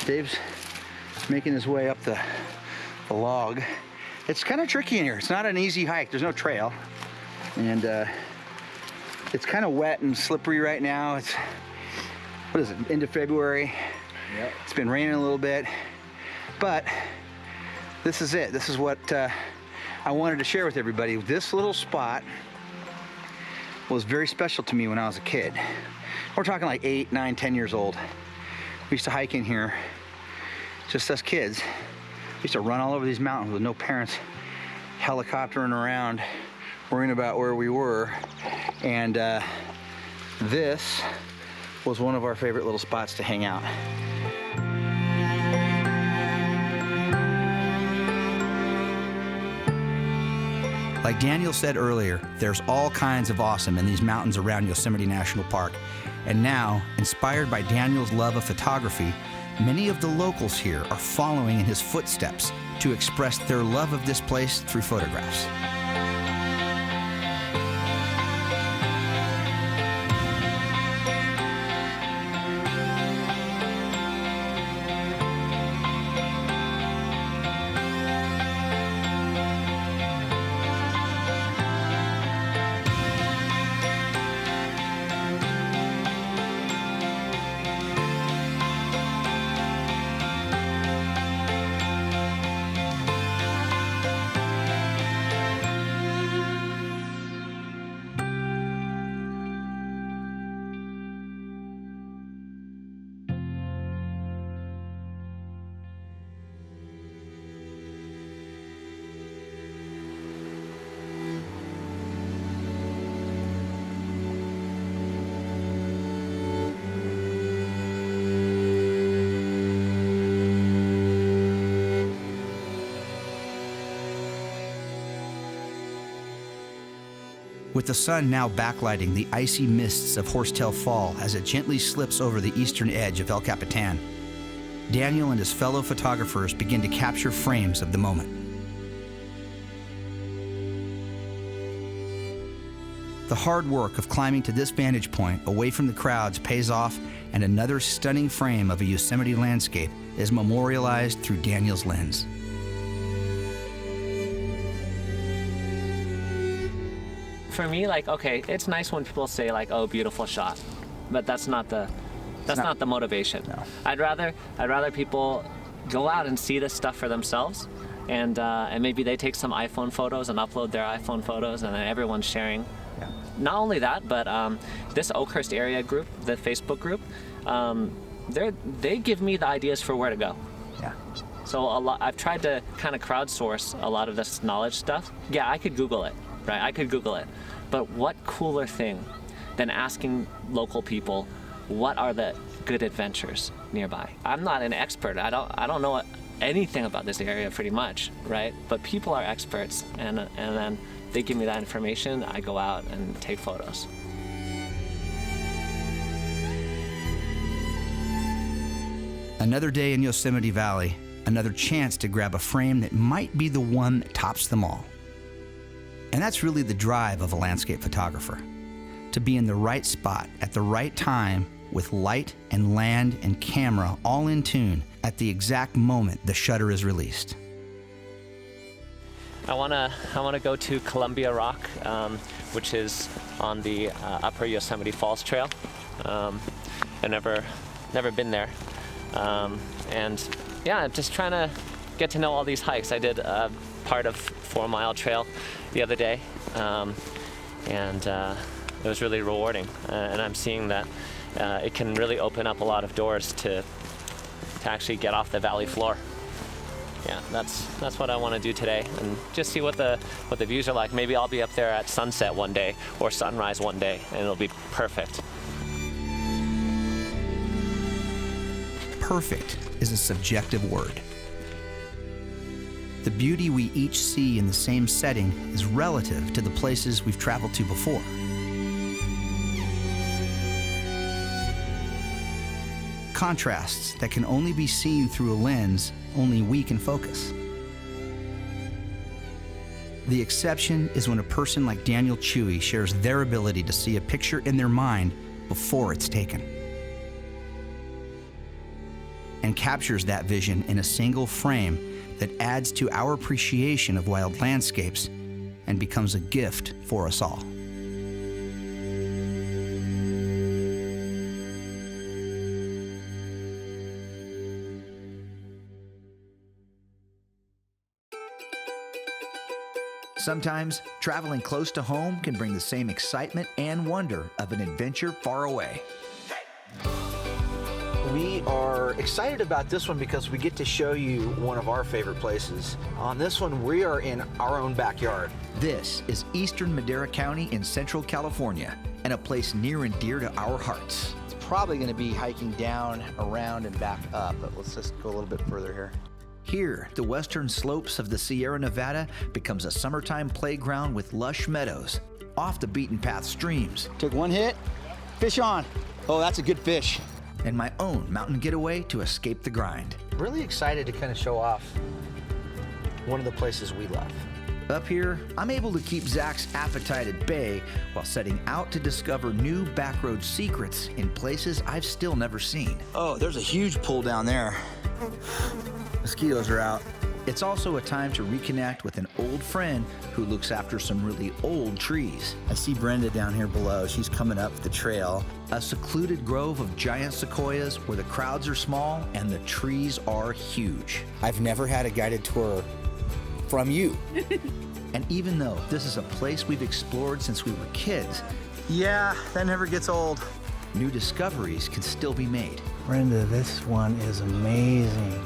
S7: Dave's making his way up the log. It's kind of tricky in here. It's not an easy hike. There's no trail, and it's kind of wet and slippery right now. It's, what is it, end of February? Yep. It's been raining a little bit, but this is it. This is what I wanted to share with everybody. This little spot was very special to me when I was a kid. We're talking like 8, 9, 10 years old. We used to hike in here, just us kids. We used to run all over these mountains with no parents helicoptering around, worrying about where we were. And this was one of our favorite little spots to hang out.
S1: Like Daniel said earlier, there's all kinds of awesome in these mountains around Yosemite National Park. And now, inspired by Daniel's love of photography, many of the locals here are following in his footsteps to express their love of this place through photographs. With the sun now backlighting the icy mists of Horsetail Fall as it gently slips over the eastern edge of El Capitan, Daniel and his fellow photographers begin to capture frames of the moment. The hard work of climbing to this vantage point away from the crowds pays off, and another stunning frame of a Yosemite landscape is memorialized through Daniel's lens.
S23: for me, like, okay, it's nice when people say like, oh, beautiful shot, but that's not the motivation.
S7: No.
S23: I'd rather people go out and see this stuff for themselves, and maybe they take some iPhone photos and upload their iPhone photos, and then everyone's sharing.
S7: Yeah.
S23: Not only that, but this Oakhurst area group, the Facebook group, they give me the ideas for where to go.
S7: Yeah.
S23: So I've tried to kind of crowdsource a lot of this knowledge stuff. Yeah, I could Google it, right? I could Google it. But what cooler thing than asking local people, what are the good adventures nearby? I'm not an expert. I don't know anything about this area pretty much, right? But people are experts, and then they give me that information. I go out and take photos.
S1: Another day in Yosemite Valley, another chance to grab a frame that might be the one that tops them all. And that's really the drive of a landscape photographer, to be in the right spot at the right time with light and land and camera all in tune at the exact moment the shutter is released.
S23: I wanna go to Columbia Rock, which is on the Upper Yosemite Falls Trail. I've never been there, and yeah, just trying to get to know all these hikes. I did part of 4 Mile Trail the other day, and it was really rewarding. And I'm seeing that it can really open up a lot of doors to actually get off the valley floor. Yeah, that's what I want to do today, and just see what the views are like. Maybe I'll be up there at sunset one day or sunrise one day, and it'll be perfect.
S1: Perfect is a subjective word. The beauty we each see in the same setting is relative to the places we've traveled to before. Contrasts that can only be seen through a lens only we can focus. The exception is when a person like Daniel Chewy shares their ability to see a picture in their mind before it's taken, and captures that vision in a single frame that adds to our appreciation of wild landscapes and becomes a gift for us all. Sometimes traveling close to home can bring the same excitement and wonder of an adventure far away.
S7: We are excited about this one because we get to show you one of our favorite places. On this one, we are in our own backyard.
S1: This is Eastern Madera County in Central California, and a place near and dear to our hearts.
S7: It's probably going to be hiking down, around, and back up, but let's just go a little bit further here.
S1: Here, the western slopes of the Sierra Nevada becomes a summertime playground with lush meadows, off the beaten path streams.
S7: Took one hit, fish on. Oh, that's a good fish.
S1: And my own mountain getaway to escape the grind.
S7: Really excited to kind of show off one of the places we love.
S1: Up here, I'm able to keep Zach's appetite at bay while setting out to discover new backroad secrets in places I've still never seen.
S7: Oh, there's a huge pool down there. Mosquitoes are out.
S1: It's also a time to reconnect with an old friend who looks after some really old trees.
S7: I see Brenda down here below. She's coming up the trail.
S1: A secluded grove of giant sequoias where the crowds are small and the trees are huge.
S7: I've never had a guided tour from you.
S1: And even though this is a place we've explored since we were kids,
S7: yeah, that never gets old.
S1: New discoveries can still be made.
S7: Brenda, this one is amazing.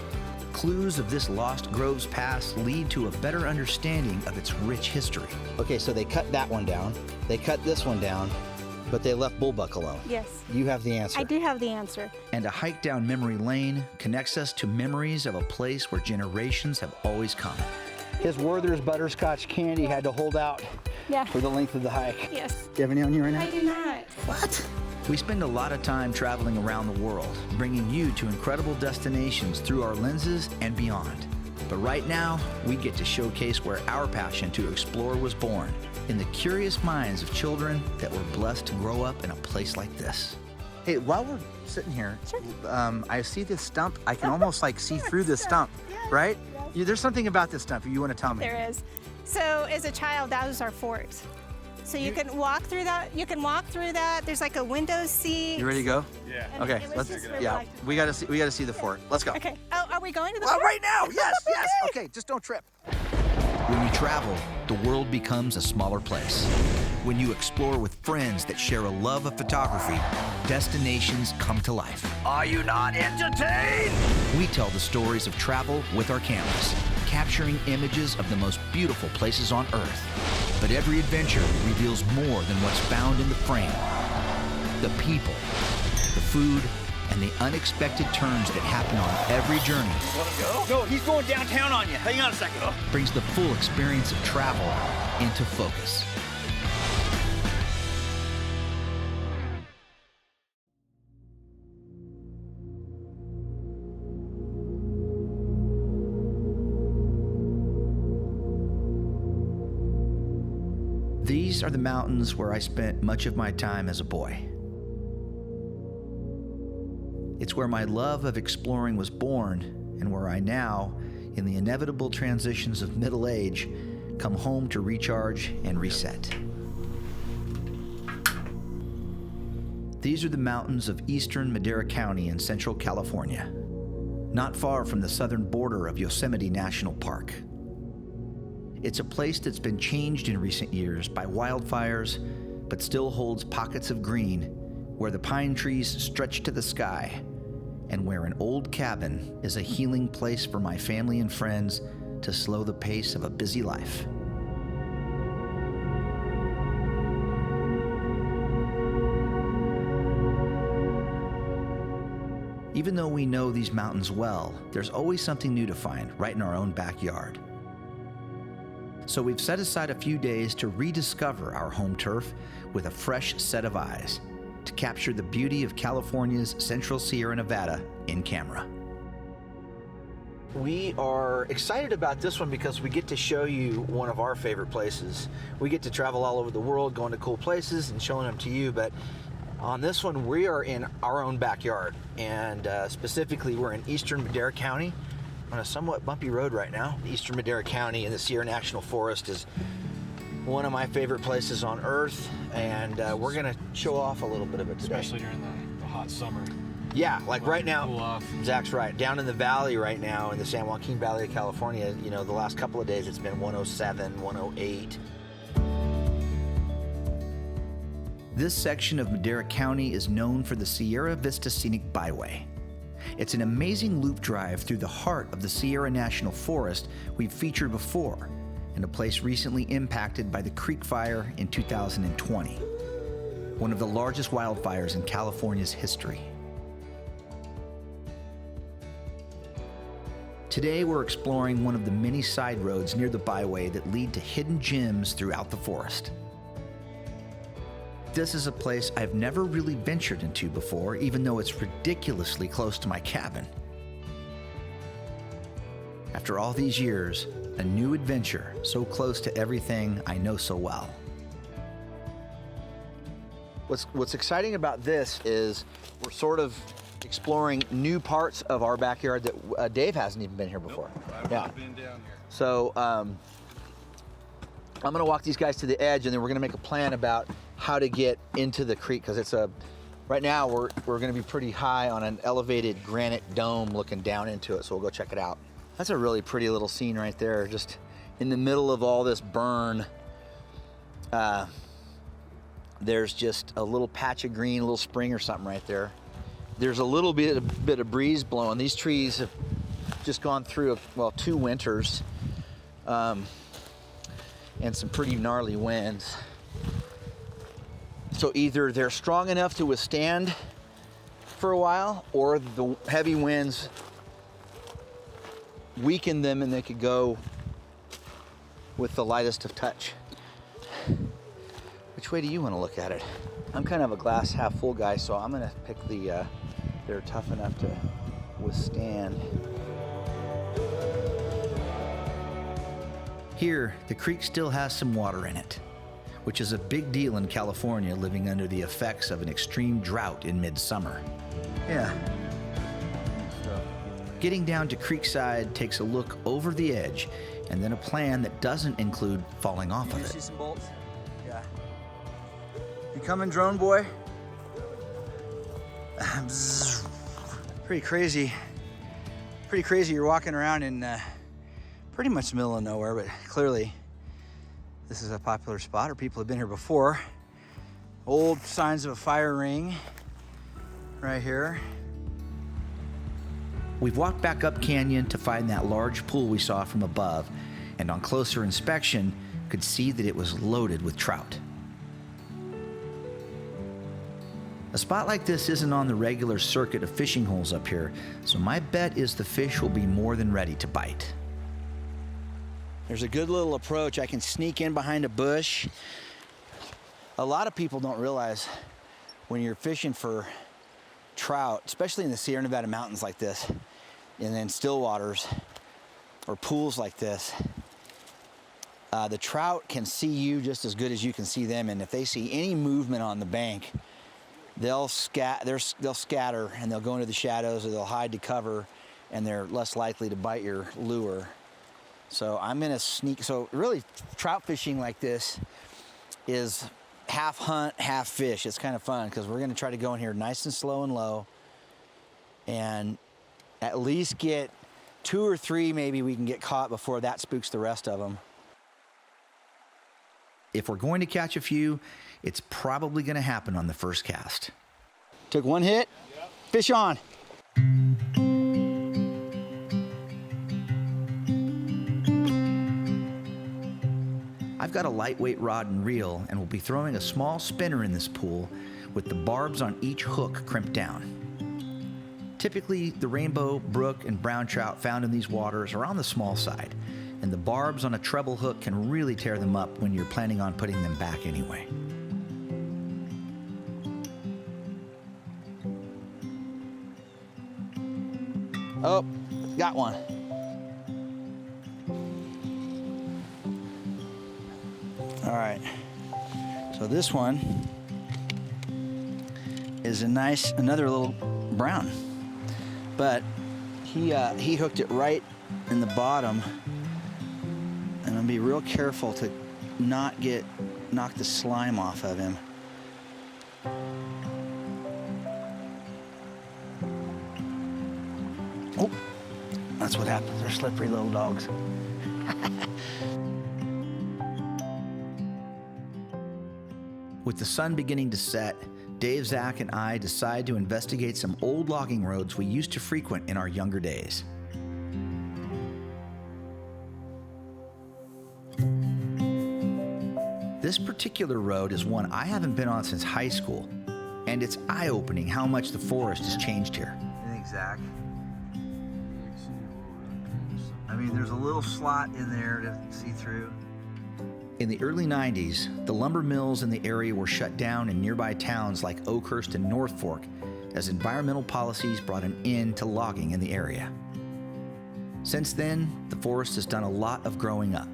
S1: Clues of this lost grove's past lead to a better understanding of its rich history.
S7: Okay, so they cut that one down, they cut this one down, but they left Bullbuck alone.
S2: Yes.
S7: You have the answer.
S2: I do have the answer.
S1: And a hike down memory lane connects us to memories of a place where generations have always come.
S7: His Werther's butterscotch candy had to hold out for the length of the hike.
S2: Yes.
S7: Do you have any on you right now?
S2: I do not.
S7: What?
S1: We spend a lot of time traveling around the world, bringing you to incredible destinations through our lenses and beyond. But right now, we get to showcase where our passion to explore was born, in the curious minds of children that were blessed to grow up in a place like this.
S7: Hey, while we're sitting here, I see this stump. I can almost like see through this stump, right? There's something about this stump you want to tell me.
S2: There is. So as a child, that was our fort. So you can walk through that. You can walk through that. There's like a window seat.
S5: You ready to go?
S2: Yeah.
S5: Okay, let's. Yeah, we gotta see the fort. Let's go.
S2: Okay. Oh, are we going to the
S5: Well,
S2: fort?
S5: right now. Yes, yes. Okay, just don't trip.
S15: When you travel, the world becomes a smaller place. When you explore with friends that share a love of photography, destinations come to life.
S5: Are you not entertained?
S15: We tell the stories of travel with our cameras, capturing images of the most beautiful places on Earth. But every adventure reveals more than what's found in the frame. The people, the food, and the unexpected turns that happen on every journey.
S5: Want to go? No, he's going downtown on you. Hang on a second.
S15: Brings the full experience of travel into focus. These are the mountains where I spent much of my time as a boy. It's where my love of exploring was born, and where I now, in the inevitable transitions of middle age, come home to recharge and reset. These are the mountains of eastern Madera County in Central California, not far from the southern border of Yosemite National Park. It's a place that's been changed in recent years by wildfires, but still holds pockets of green, where the pine trees stretch to the sky, and where an old cabin is a healing place for my family and friends to slow the pace of a busy life. Even though we know these mountains well, there's always something new to find right in our own backyard. So we've set aside a few days to rediscover our home turf with a fresh set of eyes, to capture the beauty of California's Central Sierra Nevada in camera.
S5: We are excited about this one because we get to show you one of our favorite places. We get to travel all over the world, going to cool places and showing them to you, but on this one, we are in our own backyard, and specifically we're in eastern Madera County on a somewhat bumpy road right now. Eastern Madera County in the Sierra National Forest is one of my favorite places on Earth, and we're gonna show off a little bit of it today.
S17: Especially during the hot summer.
S5: Yeah, like right now,
S17: cool off.
S5: Zach's right. Down in the valley right now, in the San Joaquin Valley of California, you know, the last couple of days it's been 107, 108.
S15: This section of Madera County is known for the Sierra Vista Scenic Byway. It's an amazing loop drive through the heart of the Sierra National Forest we've featured before, and a place recently impacted by the Creek Fire in 2020, one of the largest wildfires in California's history. Today we're exploring one of the many side roads near the byway that lead to hidden gems throughout the forest. This is a place I've never really ventured into before, even though it's ridiculously close to my cabin. After all these years, a new adventure so close to everything I know so well.
S5: What's exciting about this is we're sort of exploring new parts of our backyard that Dave hasn't even been here before.
S12: Nope, I've been down here.
S5: So I'm gonna walk these guys to the edge, and then we're gonna make a plan about how to get into the creek, because it's right now we're gonna be pretty high on an elevated granite dome looking down into it, so we'll go check it out. That's a really pretty little scene right there, just in the middle of all this burn. There's just a little patch of green, a little spring or something right there. There's a little bit of breeze blowing. These trees have just gone through, well, 2 winters and some pretty gnarly winds. So either they're strong enough to withstand for a while, or the heavy winds weaken them and they could go with the lightest of touch. Which way do you want to look at it? I'm kind of a glass half full guy, so I'm gonna pick they're tough enough to withstand.
S15: Here, the creek still has some water in it, which is a big deal in California, living under the effects of an extreme drought in midsummer.
S5: Yeah.
S15: Getting down to Creekside takes a look over the edge, and then a plan that doesn't include falling off of
S5: See
S15: it.
S5: some bolts? Yeah.
S7: You coming, drone boy? Pretty crazy. Pretty crazy. You're walking around in pretty much the middle of nowhere, but clearly this is a popular spot, or people have been here before. Old signs of a fire ring right here.
S15: We've walked back up canyon to find that large pool we saw from above, and on closer inspection, could see that it was loaded with trout. A spot like this isn't on the regular circuit of fishing holes up here, so my bet is the fish will be more than ready to bite.
S7: There's a good little approach. I can sneak in behind a bush. A lot of people don't realize when you're fishing for trout, especially in the Sierra Nevada mountains like this, and then still waters or pools like this, the trout can see you just as good as you can see them, and if they see any movement on the bank, they'll scatter and they'll go into the shadows, or they'll hide to cover, and they're less likely to bite your lure. So I'm gonna sneak. So really, trout fishing like this is half hunt, half fish. It's kind of fun because we're gonna try to go in here nice and slow and low, and at least get 2 or 3 maybe we can get caught before that spooks the rest of them.
S15: If we're going to catch a few, it's probably going to happen on the first cast.
S7: Took one hit, yep. Fish on.
S15: I've got a lightweight rod and reel and will be throwing a small spinner in this pool with the barbs on each hook crimped down. Typically, the rainbow, brook, and brown trout found in these waters are on the small side, and the barbs on a treble hook can really tear them up when you're planning on putting them back anyway.
S7: Oh, got one. All right, so this one is another little brown, but he hooked it right in the bottom, and I'll be real careful to not knock the slime off of him. Oh, that's what happens. They're slippery little dogs.
S15: With the sun beginning to set, Dave, Zach, and I decide to investigate some old logging roads we used to frequent in our younger days. This particular road is one I haven't been on since high school, and it's eye-opening how much the forest has changed here.
S7: I think, Zach. I mean, there's a little slot in there to see through.
S15: In the early 90s, the lumber mills in the area were shut down in nearby towns like Oakhurst and North Fork as environmental policies brought an end to logging in the area. Since then, the forest has done a lot of growing up,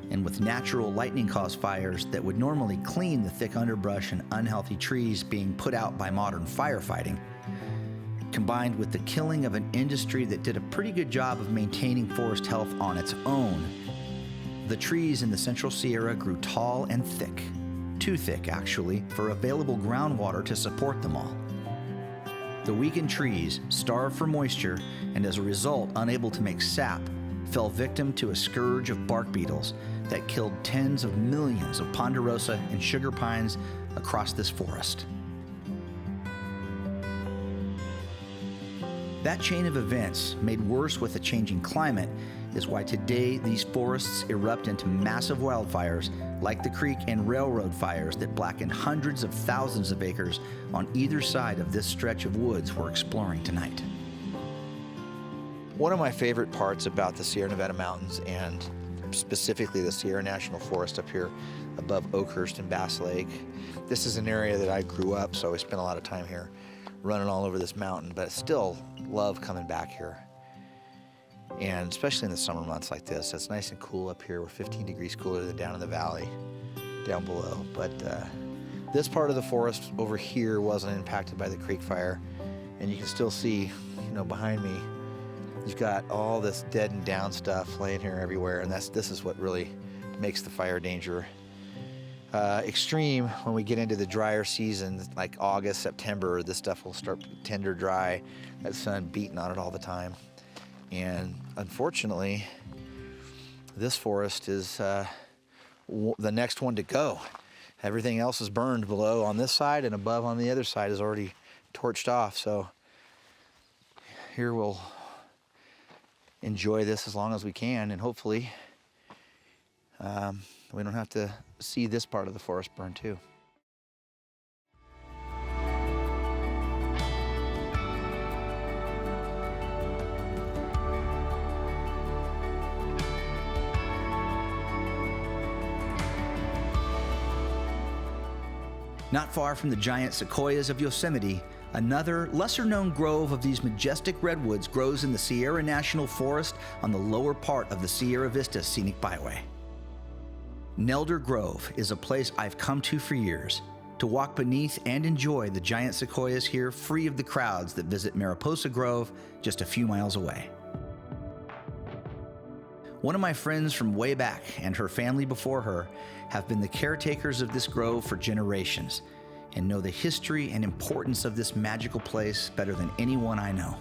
S15: and with natural lightning-caused fires that would normally clean the thick underbrush and unhealthy trees being put out by modern firefighting, combined with the killing of an industry that did a pretty good job of maintaining forest health on its own, the trees in the Central Sierra grew tall and thick. Too thick, actually, for available groundwater to support them all. The weakened trees, starved for moisture, and as a result unable to make sap, fell victim to a scourge of bark beetles that killed tens of millions of ponderosa and sugar pines across this forest. That chain of events, made worse with a changing climate, is why today these forests erupt into massive wildfires like the creek and railroad fires that blackened hundreds of thousands of acres on either side of this stretch of woods we're exploring tonight.
S5: One of my favorite parts about the Sierra Nevada mountains, and specifically the Sierra National Forest up here above Oakhurst and Bass Lake, this is an area that I grew up, so I spent a lot of time here running all over this mountain, but I still love coming back here. And especially in the summer months like this, it's nice and cool up here. We're 15 degrees cooler than down in the valley, down below. But this part of the forest over here wasn't impacted by the creek fire. And you can still see, behind me, you've got all this dead and down stuff laying here everywhere. And this is what really makes the fire danger
S7: extreme when we get into the drier season, like August, September. This stuff will start tender dry, that sun beating on it all the time. And unfortunately, this forest is the next one to go. Everything else is burned below on this side, and above on the other side is already torched off. So here we'll enjoy this as long as we can, and hopefully we don't have to see this part of the forest burn too. Not far from the giant sequoias of Yosemite, another lesser-known grove of these majestic redwoods grows in the Sierra National Forest on the lower part of the Sierra Vista Scenic Byway. Nelder Grove is a place I've come to for years, to walk beneath and enjoy the giant sequoias here free of the crowds that visit Mariposa Grove just a few miles away. One of my friends from way back and her family before her have been the caretakers of this grove for generations and know the history and importance of this magical place better than anyone I know.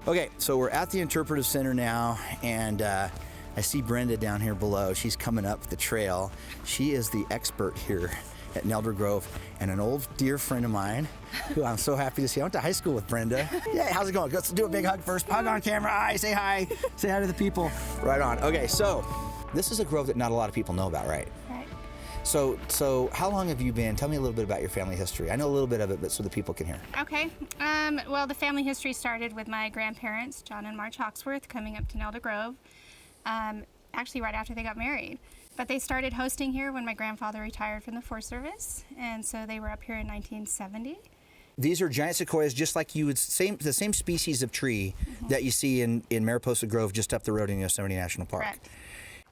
S7: Okay, so we're at the Interpretive Center now, and I see Brenda down here below. She's coming up the trail. She is the expert here at Nelder Grove, and an old dear friend of mine who I'm so happy to see. I went to high school with Brenda. Yeah, how's it going? Let's do a big hug first. Hug on camera. Hi, say hi. Say hi to the people. Right on. Okay, so this is a grove that not a lot of people know about, right?
S2: Right.
S7: So how long have you been? Tell me a little bit about your family history. I know a little bit of it, but so the people can hear.
S2: Okay. Well, the family history started with my grandparents, John and Marge Hawksworth, coming up to Nelder Grove, actually right after they got married. But they started hosting here when my grandfather retired from the Forest Service, and so they were up here in 1970.
S7: These are giant sequoias, just like you would, the same species of tree that you see in Mariposa Grove just up the road in Yosemite National Park.
S2: Correct.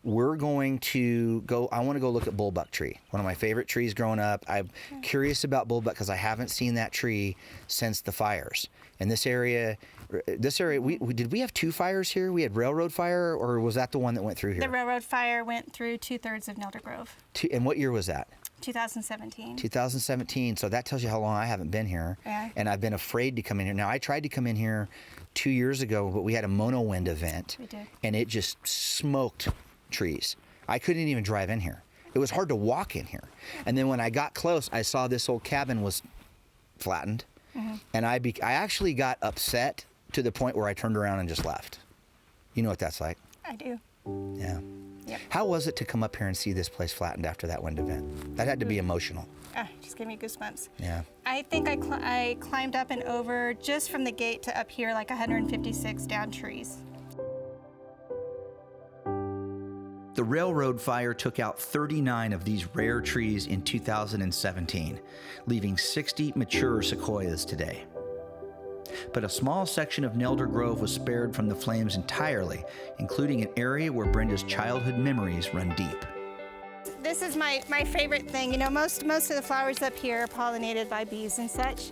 S7: We're going to go, I want to go look at bullbuck tree, one of my favorite trees growing up. I'm curious about bullbuck because I haven't seen that tree since the fires. And this area, did we have two fires here? We had railroad fire, or was that the one that went through here?
S2: The railroad fire went through 2/3 of Nelder Grove.
S7: And what year was that?
S2: 2017.
S7: 2017, so that tells you how long I haven't been here.
S2: Yeah.
S7: And I've been afraid to come in here. Now, I tried to come in here 2 years ago, but we had a mono wind event.
S2: We did.
S7: And it just smoked trees. I couldn't even drive in here. It was hard to walk in here. And then when I got close, I saw this old cabin was flattened. And I actually got upset to the point where I turned around and just left. You know what that's like?
S2: I do.
S7: Yeah.
S2: Yep.
S7: How was it to come up here and see this place flattened after that wind event? That had to be emotional.
S2: Just gave me goosebumps.
S7: Yeah.
S2: I think I climbed up and over just from the gate to up here like 156 down trees.
S7: The railroad fire took out 39 of these rare trees in 2017, leaving 60 mature sequoias today. But a small section of Nelder Grove was spared from the flames entirely, including an area where Brenda's childhood memories run deep.
S2: This is my favorite thing. You know, most of the flowers up here are pollinated by bees and such.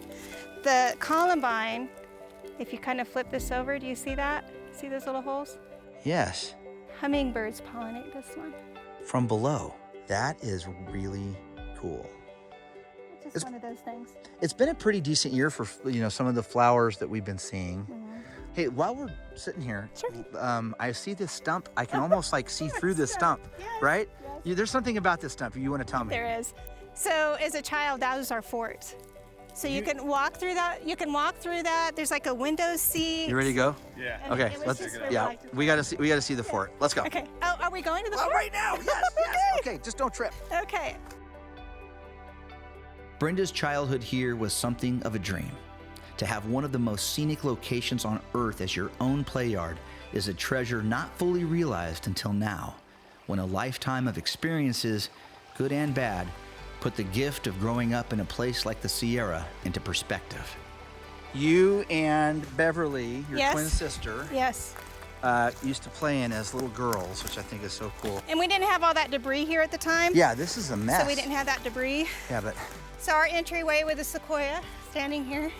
S2: The columbine, if you kind of flip this over, do you see that? See those little holes?
S7: Yes.
S2: Hummingbirds pollinate this one.
S7: From below. That is really cool.
S2: It's one of those things.
S7: It's been a pretty decent year for, some of the flowers that we've been seeing. Hey, while we're sitting here, I see this stump. I can almost see through this stump, right? Yes. There's something about this stump you want to tell me.
S2: There is. So as a child, that was our fort. So you can walk through that. There's like a window seat.
S7: You ready to go?
S2: Yeah.
S7: Okay. We gotta see the fort. Let's go.
S2: Okay. Oh, are we going to the fort?
S7: Right now. Yes. Okay. Just don't trip.
S2: Okay.
S7: Brenda's childhood here was something of a dream. To have one of the most scenic locations on earth as your own play yard is a treasure not fully realized until now, when a lifetime of experiences, good and bad, put the gift of growing up in a place like the Sierra into perspective. You and Beverly, your twin sister, used to play in as little girls, which I think is so cool.
S2: And we didn't have all that debris here at the time.
S7: Yeah, this is a mess.
S2: So we didn't have that debris.
S7: Yeah, but...
S2: So our entryway with a sequoia standing here.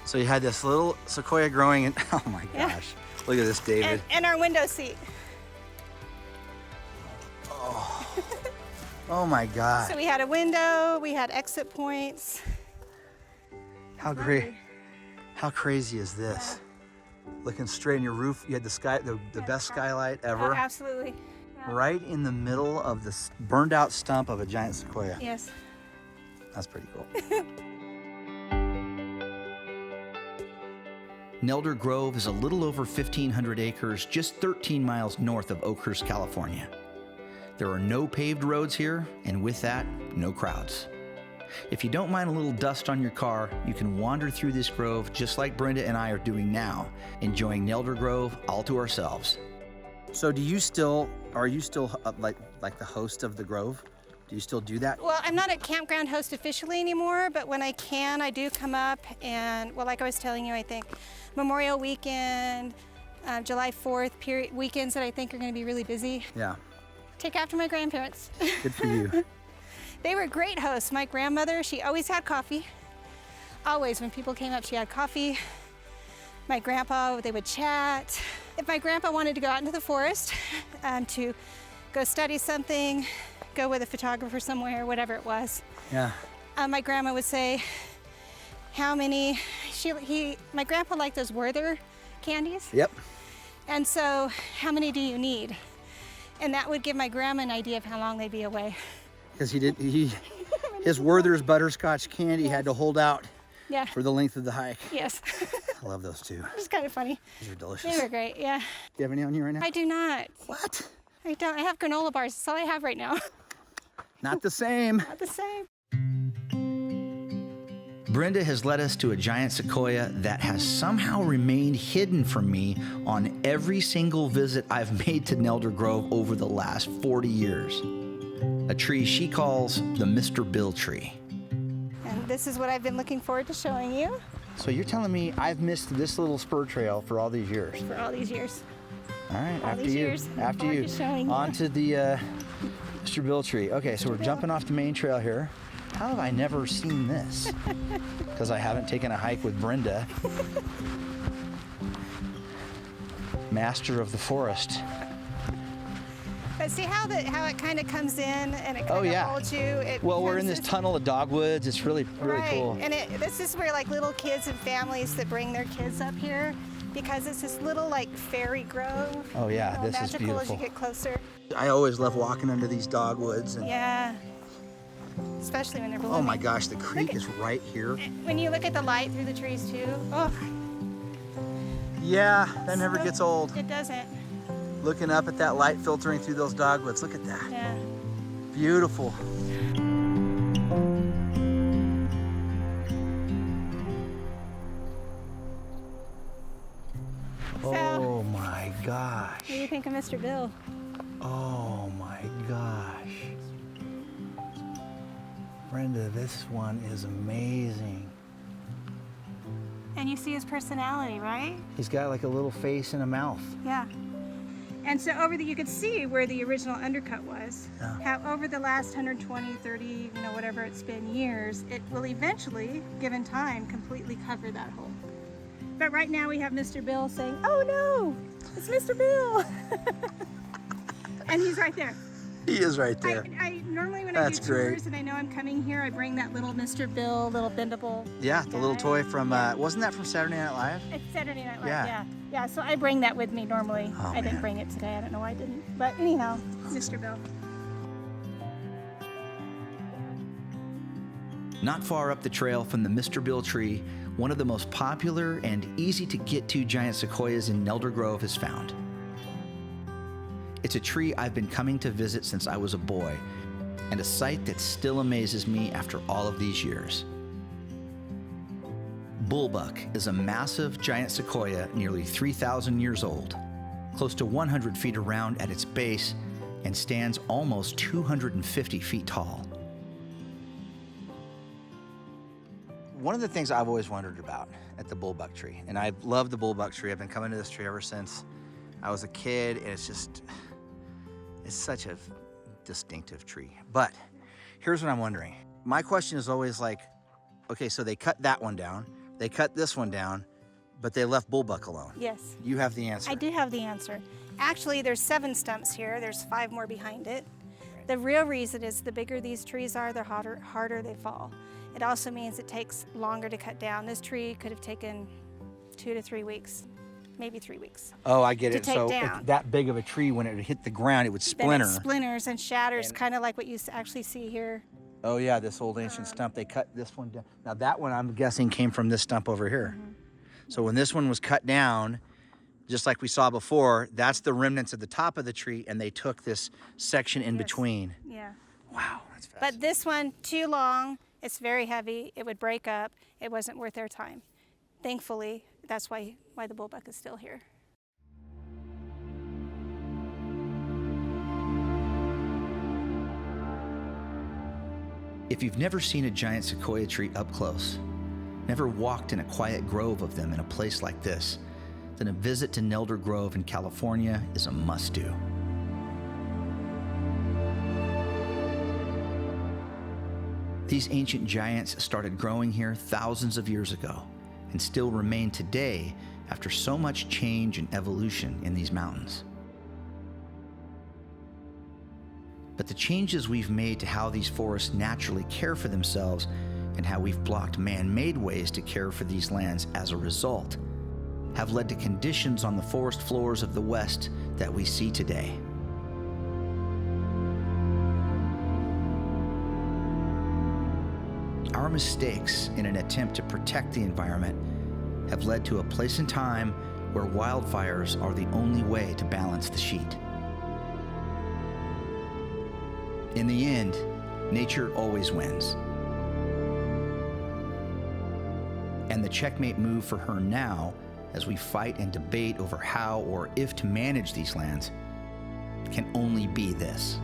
S7: So you had this little sequoia growing and oh my gosh. Look at this, David.
S2: And our window seat.
S7: Oh my God.
S2: So we had a window, we had exit points.
S7: How great, how crazy is this? Looking straight in your roof, you had the sky, the best skylight ever.
S2: Oh, absolutely.
S7: Right in the middle of the burned out stump of a giant sequoia.
S2: Yes.
S7: That's pretty cool.
S1: Nelder Grove is a little over 1,500 acres, just 13 miles north of Oakhurst, California. There are no paved roads here, and with that, no crowds. If you don't mind a little dust on your car, you can wander through this grove just like Brenda and I are doing now, enjoying Nelder Grove all to ourselves.
S7: So are you still like the host of the Grove? Do you still do that?
S2: Well, I'm not a campground host officially anymore, but when I can, I do come up and, well, like I was telling you, I think Memorial Weekend, July 4th weekends that I think are going to be really busy.
S7: Yeah.
S2: Take after my grandparents.
S7: Good for you.
S2: They were great hosts. My grandmother, she always had coffee. Always, when people came up, she had coffee. My grandpa, they would chat. If my grandpa wanted to go out into the forest to go study something, go with a photographer somewhere, whatever it was.
S7: Yeah.
S2: My grandma would say, how many, my grandpa liked those Werther candies.
S7: Yep.
S2: And so, how many do you need? And that would give my grandma an idea of how long they'd be away.
S7: Because his Werther's butterscotch candy had to hold out for the length of the hike.
S2: Yes.
S7: I love those too.
S2: It's kind of funny.
S7: These are delicious.
S2: They were great, yeah.
S7: Do you have any on you right now?
S2: I do not.
S7: What?
S2: I don't. I have granola bars. That's all I have right now.
S7: Not the same.
S2: Not the same.
S1: Brenda has led us to a giant sequoia that has somehow remained hidden from me on every single visit I've made to Nelder Grove over the last 40 years. A tree she calls the Mr. Bill tree.
S2: And this is what I've been looking forward to showing you.
S7: So you're telling me I've missed this little spur trail for all these years?
S2: For all these years.
S7: All right,
S2: all
S7: after
S2: these
S7: you.
S2: Years.
S7: After you. On to the Mr. Bill tree. Okay, so we're jumping off the main trail here. How have I never seen this? Because I haven't taken a hike with Brenda, master of the forest.
S2: But see how it kind of comes in and it kind of holds you.
S7: Well, we're in this tunnel of dogwoods. It's really cool.
S2: And this is where like little kids and families that bring their kids up here, because it's this little like fairy grove.
S7: Oh yeah, this is
S2: magical
S7: beautiful.
S2: as you get closer.
S7: I always love walking under these dogwoods. And
S2: yeah. Especially when they're blooming.
S7: Oh my gosh, the creek is right here.
S2: When you look at the light through the trees too, oh.
S7: Yeah, that never gets old.
S2: It doesn't.
S7: Looking up at that light filtering through those dogwoods, look at that.
S2: Yeah.
S7: Beautiful. Oh my gosh.
S2: What do you think of Mr. Bill?
S7: Oh my gosh. Brenda, this one is amazing.
S2: And you see his personality, right?
S7: He's got like a little face and a mouth.
S2: Yeah. And so you could see where the original undercut was.
S7: Yeah.
S2: How over the last 120, 30, whatever it's been years, it will eventually, given time, completely cover that hole. But right now we have Mr. Bill saying, oh no, it's Mr. Bill. And he's right there.
S7: He is right there.
S2: I normally when I do tours and I know I'm coming here, I bring that little Mr. Bill, little bendable.
S7: Yeah, the little toy from, wasn't that from Saturday Night Live?
S2: It's Saturday Night Live, yeah. So I bring that with me normally.
S7: Oh,
S2: I didn't bring it today, I don't know why I didn't. But anyhow, Mr. Bill.
S1: Not far up the trail from the Mr. Bill tree, one of the most popular and easy to get to giant sequoias in Nelder Grove is found. It's a tree I've been coming to visit since I was a boy, and a sight that still amazes me after all of these years. Bullbuck is a massive giant sequoia nearly 3,000 years old, close to 100 feet around at its base, and stands almost 250 feet tall.
S7: One of the things I've always wondered about at the bullbuck tree, and I love the bullbuck tree. I've been coming to this tree ever since I was a kid, and it's such a distinctive tree. But here's what I'm wondering. My question is always like, okay, so they cut that one down, they cut this one down, but they left bullbuck alone.
S2: Yes.
S7: You have the answer.
S2: I do have the answer. Actually, there's 7 stumps here. There's 5 more behind it. The real reason is the bigger these trees are, the harder they fall. It also means it takes longer to cut down. This tree could have taken 2 to 3 weeks, maybe 3 weeks.
S7: Oh, I get
S2: to
S7: it.
S2: take
S7: So
S2: down.
S7: it's that big of a tree, when it hit the ground, it would
S2: Then
S7: splinter.
S2: it splinters and shatters, kind of like what you actually see here.
S7: Oh yeah, this old ancient stump, they cut this one down. Now that one, I'm guessing, came from this stump over here. So when this one was cut down, just like we saw before, that's the remnants of the top of the tree, and they took this section in between.
S2: Yeah.
S7: Wow, that's fast.
S2: But this one, too long, it's very heavy, it would break up, it wasn't worth their time. Thankfully, that's why the bullbuck is still here.
S15: If you've never seen a giant sequoia tree up close, never walked in a quiet grove of them in a place like this, then a visit to Nelder Grove in California is a must-do. These ancient giants started growing here thousands of years ago and still remain today after so much change and evolution in these mountains. But the changes we've made to how these forests naturally care for themselves and how we've blocked man-made ways to care for these lands as a result have led to conditions on the forest floors of the West that we see today. Our mistakes in an attempt to protect the environment have led to a place and time where wildfires are the only way to balance the sheet. In the end, nature always wins. And the checkmate move for her now, as we fight and debate over how or if to manage these lands, can only be this.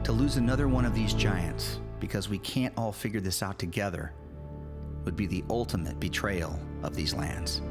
S15: To lose another one of these giants because we can't all figure this out together would be the ultimate betrayal of these lands.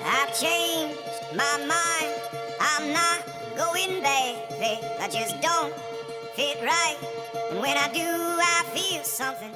S6: I've changed my mind, I'm not going back. I just don't fit right, and when I do, I feel something